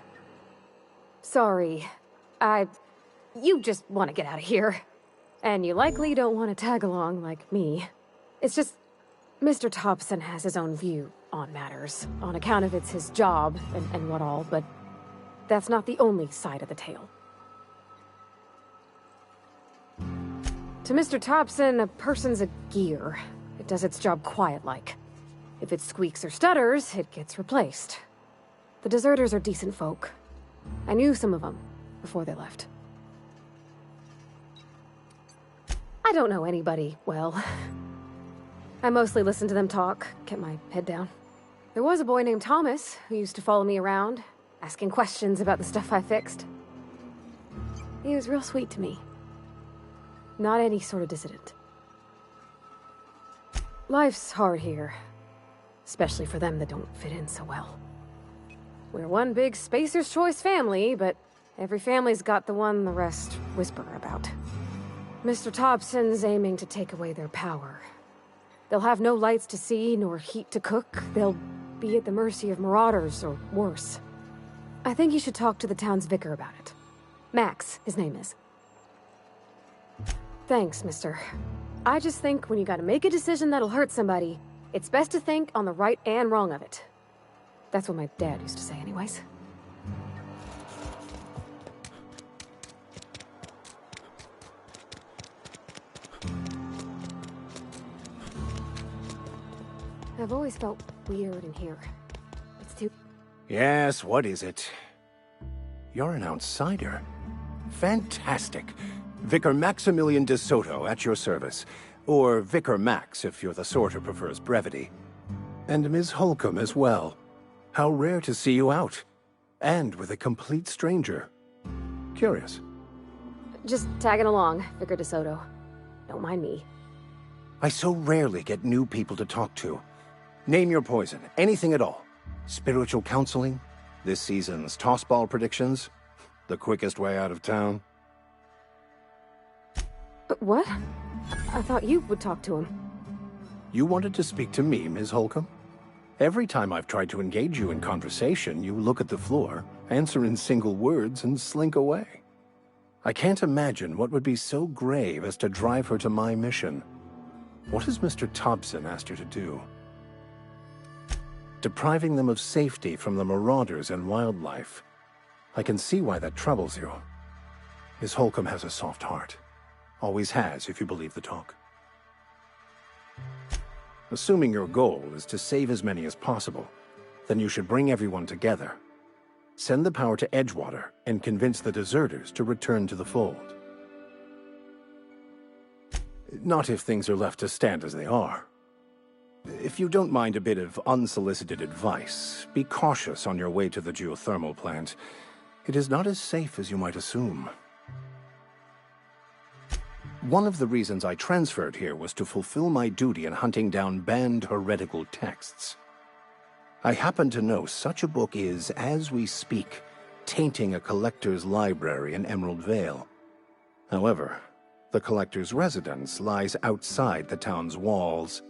Sorry. You just want to get out of here. And you likely don't want to tag along like me. It's just, Mr. Thompson has his own view on matters, on account of it's his job and what all, but that's not the only side of the tale. To Mr. Thompson, a person's a gear. It does its job quiet-like. If it squeaks or stutters, it gets replaced. The deserters are decent folk. I knew some of them before they left. I don't know anybody well. I mostly listened to them talk, kept my head down. There was a boy named Thomas who used to follow me around, asking questions about the stuff I fixed. He was real sweet to me. Not any sort of dissident. Life's hard here, especially for them that don't fit in so well. We're one big Spacer's Choice family, but every family's got the one the rest whisper about. Mr. Thompson's aiming to take away their power. They'll have no lights to see, nor heat to cook. They'll be at the mercy of marauders, or worse. I think you should talk to the town's vicar about it. Max, his name is. Thanks, mister. I just think when you gotta make a decision that'll hurt somebody, it's best to think on the right and wrong of it. That's what my dad used to say anyways. I've always felt weird in here. It's too... Yes, what is it? You're an outsider. Fantastic. Vicar Maximilian de Soto at your service. Or Vicar Max, if you're the sort who prefers brevity. And Ms. Holcomb as well. How rare to see you out. And with a complete stranger. Curious. Just tagging along, Vicar de Soto. Don't mind me. I so rarely get new people to talk to. Name your poison, anything at all. Spiritual counseling? This season's tossball predictions? The quickest way out of town? What? I thought you would talk to him. You wanted to speak to me, Ms. Holcomb? Every time I've tried to engage you in conversation, you look at the floor, answer in single words, and slink away. I can't imagine what would be so grave as to drive her to my mission. What has Mr. Thompson asked her to do? Depriving them of safety from the marauders and wildlife. I can see why that troubles you. Ms. Holcomb has a soft heart. Always has, if you believe the talk. Assuming your goal is to save as many as possible, then you should bring everyone together. Send the power to Edgewater and convince the deserters to return to the fold. Not if things are left to stand as they are. If you don't mind a bit of unsolicited advice, be cautious on your way to the geothermal plant. It is not as safe as you might assume. One of the reasons I transferred here was to fulfill my duty in hunting down banned heretical texts. I happen to know such a book is, as we speak, tainting a collector's library in Emerald Vale. However, the collector's residence lies outside the town's walls.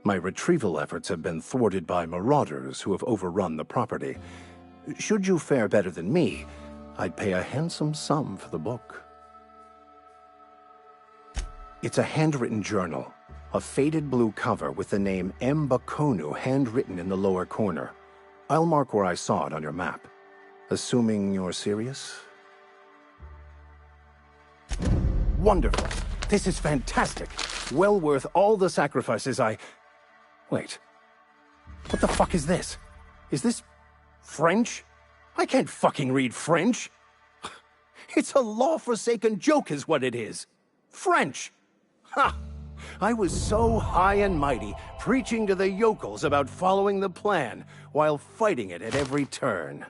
My retrieval efforts have been thwarted by marauders who have overrun the property. Should you fare better than me, I'd pay a handsome sum for the book. It's a handwritten journal, a faded blue cover with the name M'Bakonnu handwritten in the lower corner. I'll mark where I saw it on your map. Assuming you're serious? Wonderful. This is fantastic. Well worth all the sacrifices I... Wait. What the fuck is this? Is this French? I can't fucking read French. It's a law-forsaken joke is what it is. French. Ha! I was so high and mighty, preaching to the yokels about following the plan, while fighting it at every turn.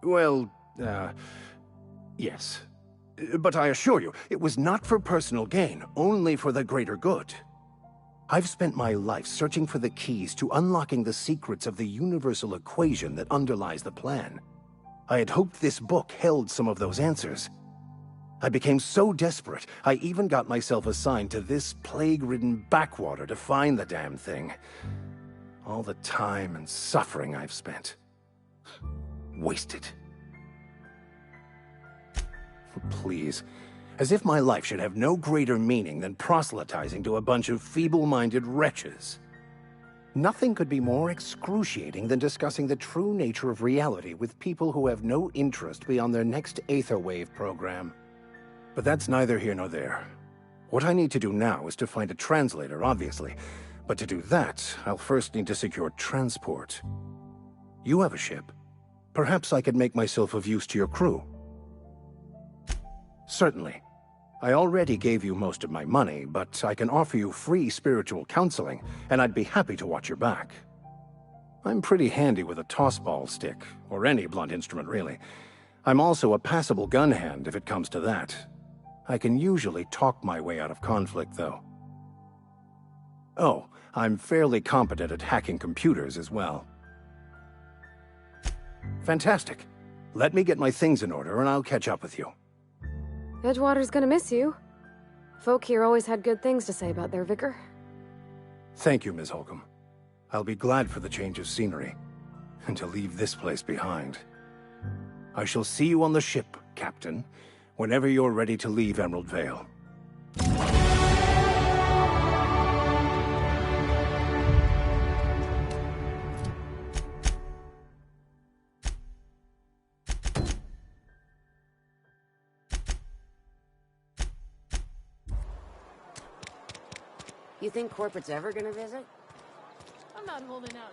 Well, yes. But I assure you, it was not for personal gain, only for the greater good. I've spent my life searching for the keys to unlocking the secrets of the universal equation that underlies the plan. I had hoped this book held some of those answers. I became so desperate, I even got myself assigned to this plague-ridden backwater to find the damn thing. All the time and suffering I've spent. Wasted. Please. As if my life should have no greater meaning than proselytizing to a bunch of feeble-minded wretches. Nothing could be more excruciating than discussing the true nature of reality with people who have no interest beyond their next Aetherwave program. But that's neither here nor there. What I need to do now is to find a translator, obviously. But to do that, I'll first need to secure transport. You have a ship. Perhaps I could make myself of use to your crew. Certainly. I already gave you most of my money, but I can offer you free spiritual counseling, and I'd be happy to watch your back. I'm pretty handy with a tossball stick, or any blunt instrument really. I'm also a passable gun hand if it comes to that. I can usually talk my way out of conflict, though. Oh, I'm fairly competent at hacking computers as well. Fantastic. Let me get my things in order and I'll catch up with you. Edgewater's gonna miss you. Folk here always had good things to say about their vicar. Thank you, Ms. Holcomb. I'll be glad for the change of scenery, and to leave this place behind. I shall see you on the ship, Captain, whenever you're ready to leave Emerald Vale. You think corporate's ever gonna visit? I'm not holding out.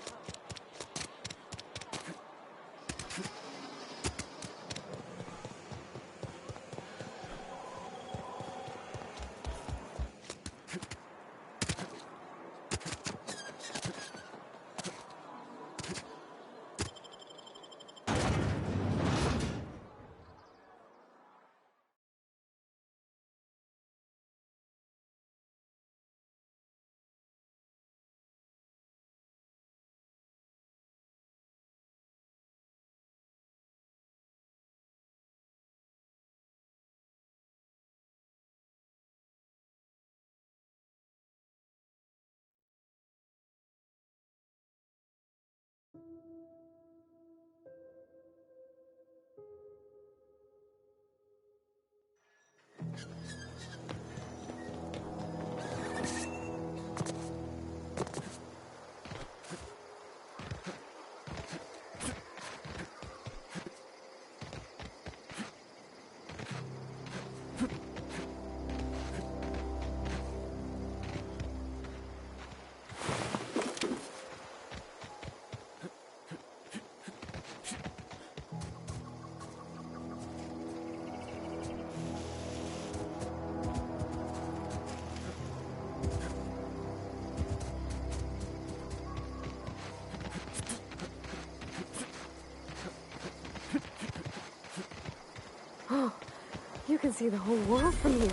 can see the whole world from here.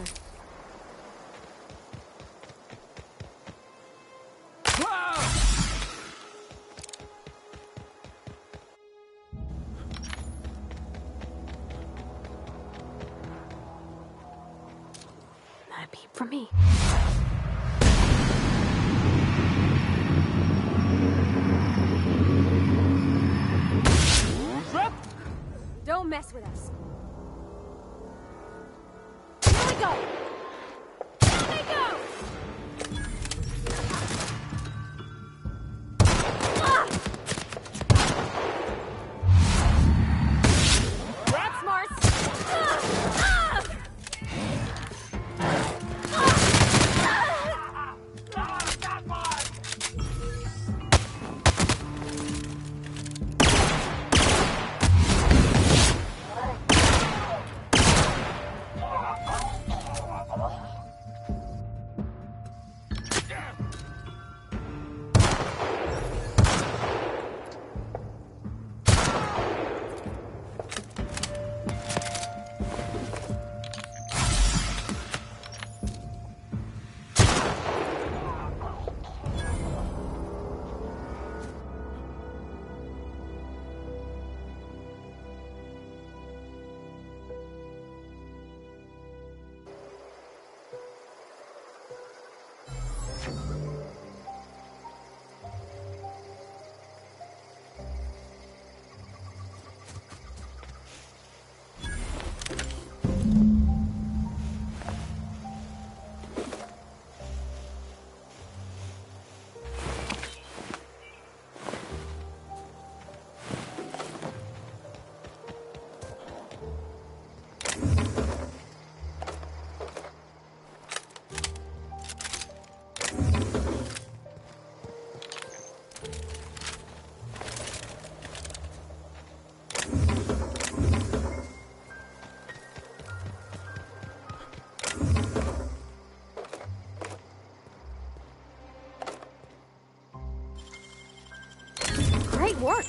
Not a peep from me. Don't mess with us. Here we go! Here we go! That's smart! Great work!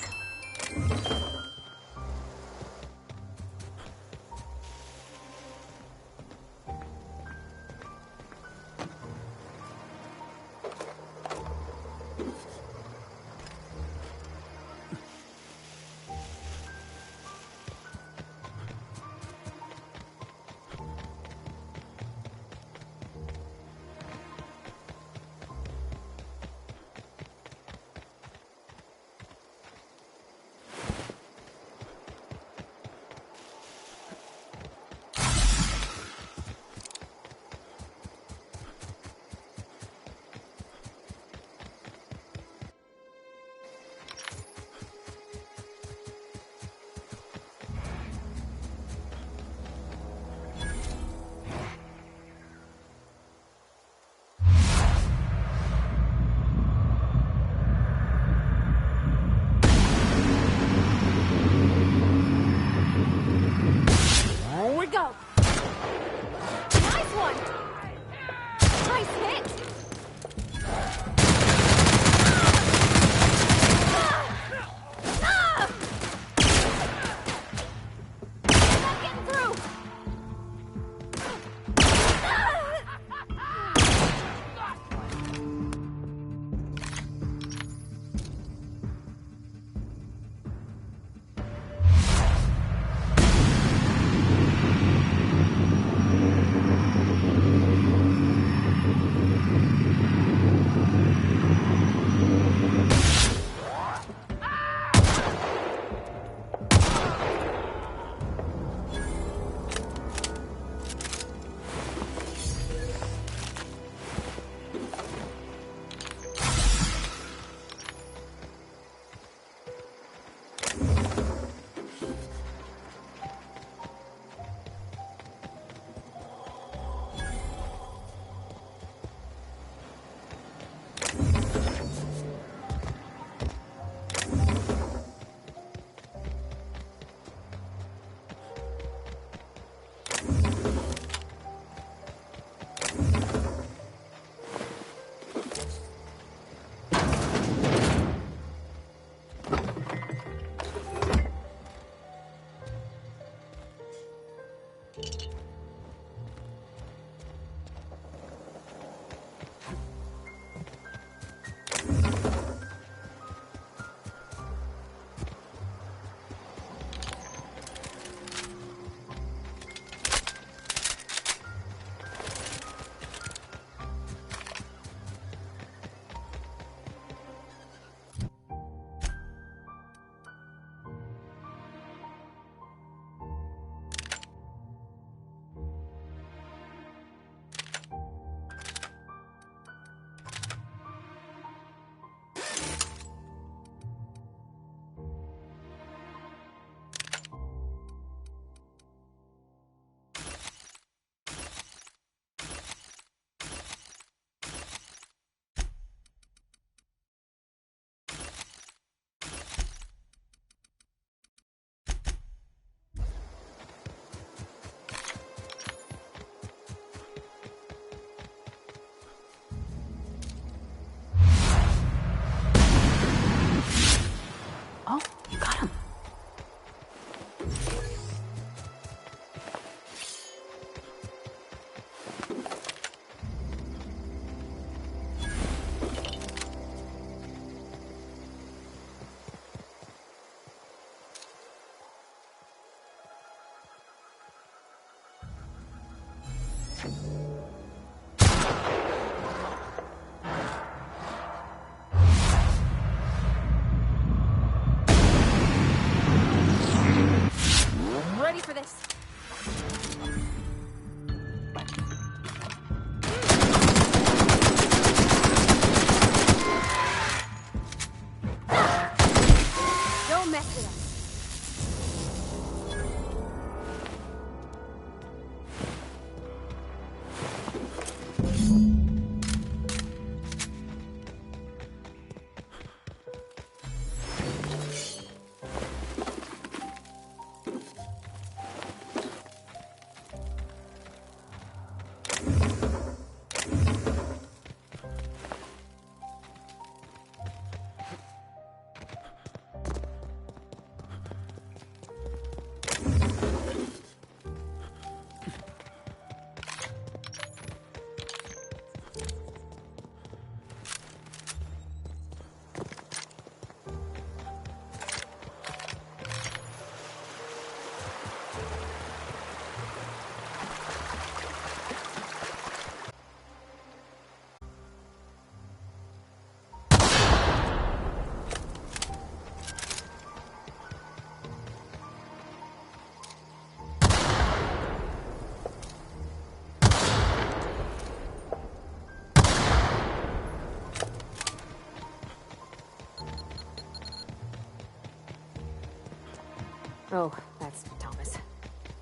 Oh, that's Thomas.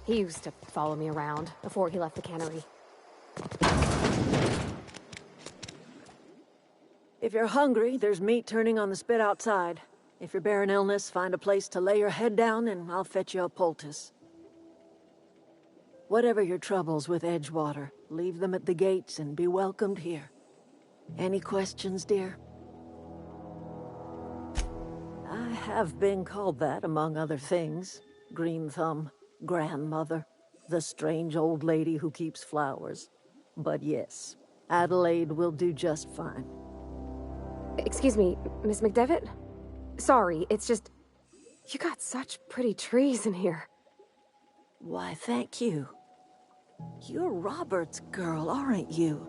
He used to follow me around before he left the cannery. If you're hungry, there's meat turning on the spit outside. If you're bearing illness, find a place to lay your head down and I'll fetch you a poultice. Whatever your troubles with Edgewater, leave them at the gates and be welcomed here. Any questions, dear? I have been called that, among other things. Green Thumb, grandmother, the strange old lady who keeps flowers. But yes, Adelaide will do just fine. Excuse me, Miss McDevitt? Sorry, it's just... You got such pretty trees in here. Why, thank you. You're Robert's girl, aren't you?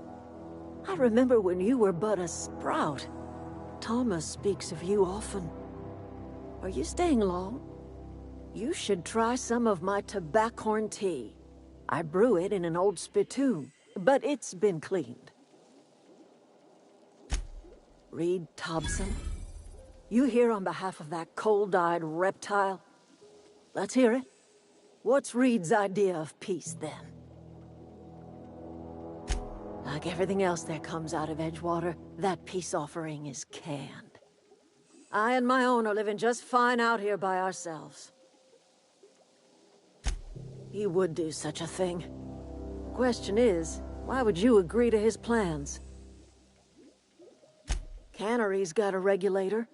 I remember when you were but a sprout. Thomas speaks of you often. Are you staying long? You should try some of my tobaccorn tea. I brew it in an old spittoon, but it's been cleaned. Reed Thompson? You here on behalf of that cold-eyed reptile? Let's hear it. What's Reed's idea of peace, then? Like everything else that comes out of Edgewater, that peace offering is canned. I and my own are living just fine out here by ourselves. He would do such a thing. Question is, why would you agree to his plans? Cannery's got a regulator.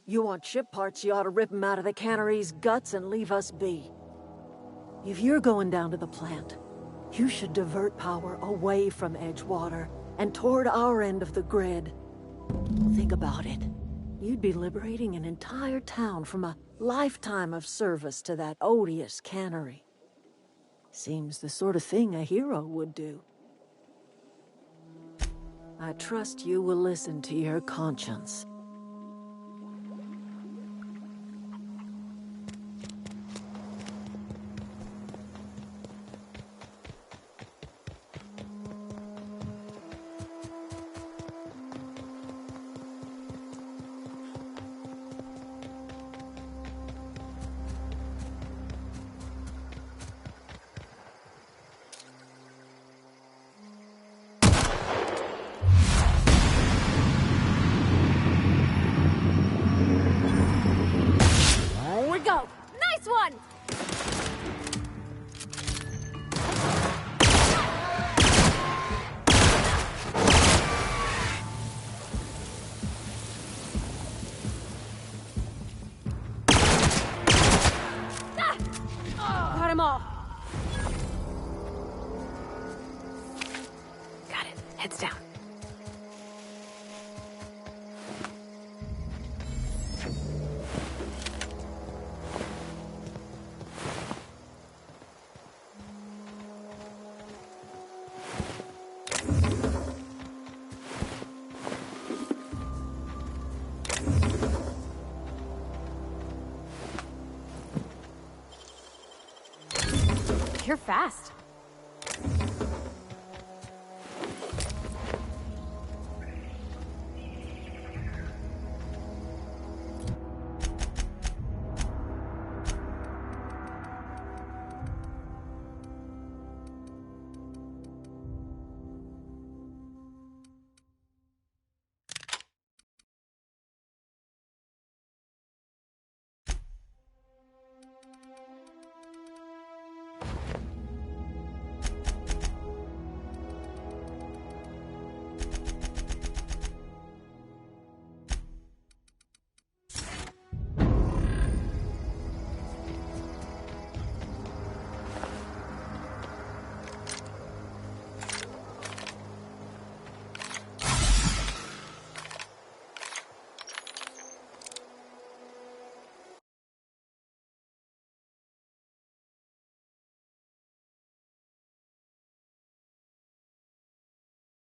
You want ship parts, you ought to rip him out of the cannery's guts and leave us be. If you're going down to the plant, you should divert power away from Edgewater and toward our end of the grid. Think about it. You'd be liberating an entire town from a lifetime of service to that odious cannery. Seems the sort of thing a hero would do. I trust you will listen to your conscience. Go! Nice one! Got him all. Got it. Heads down. You're fast.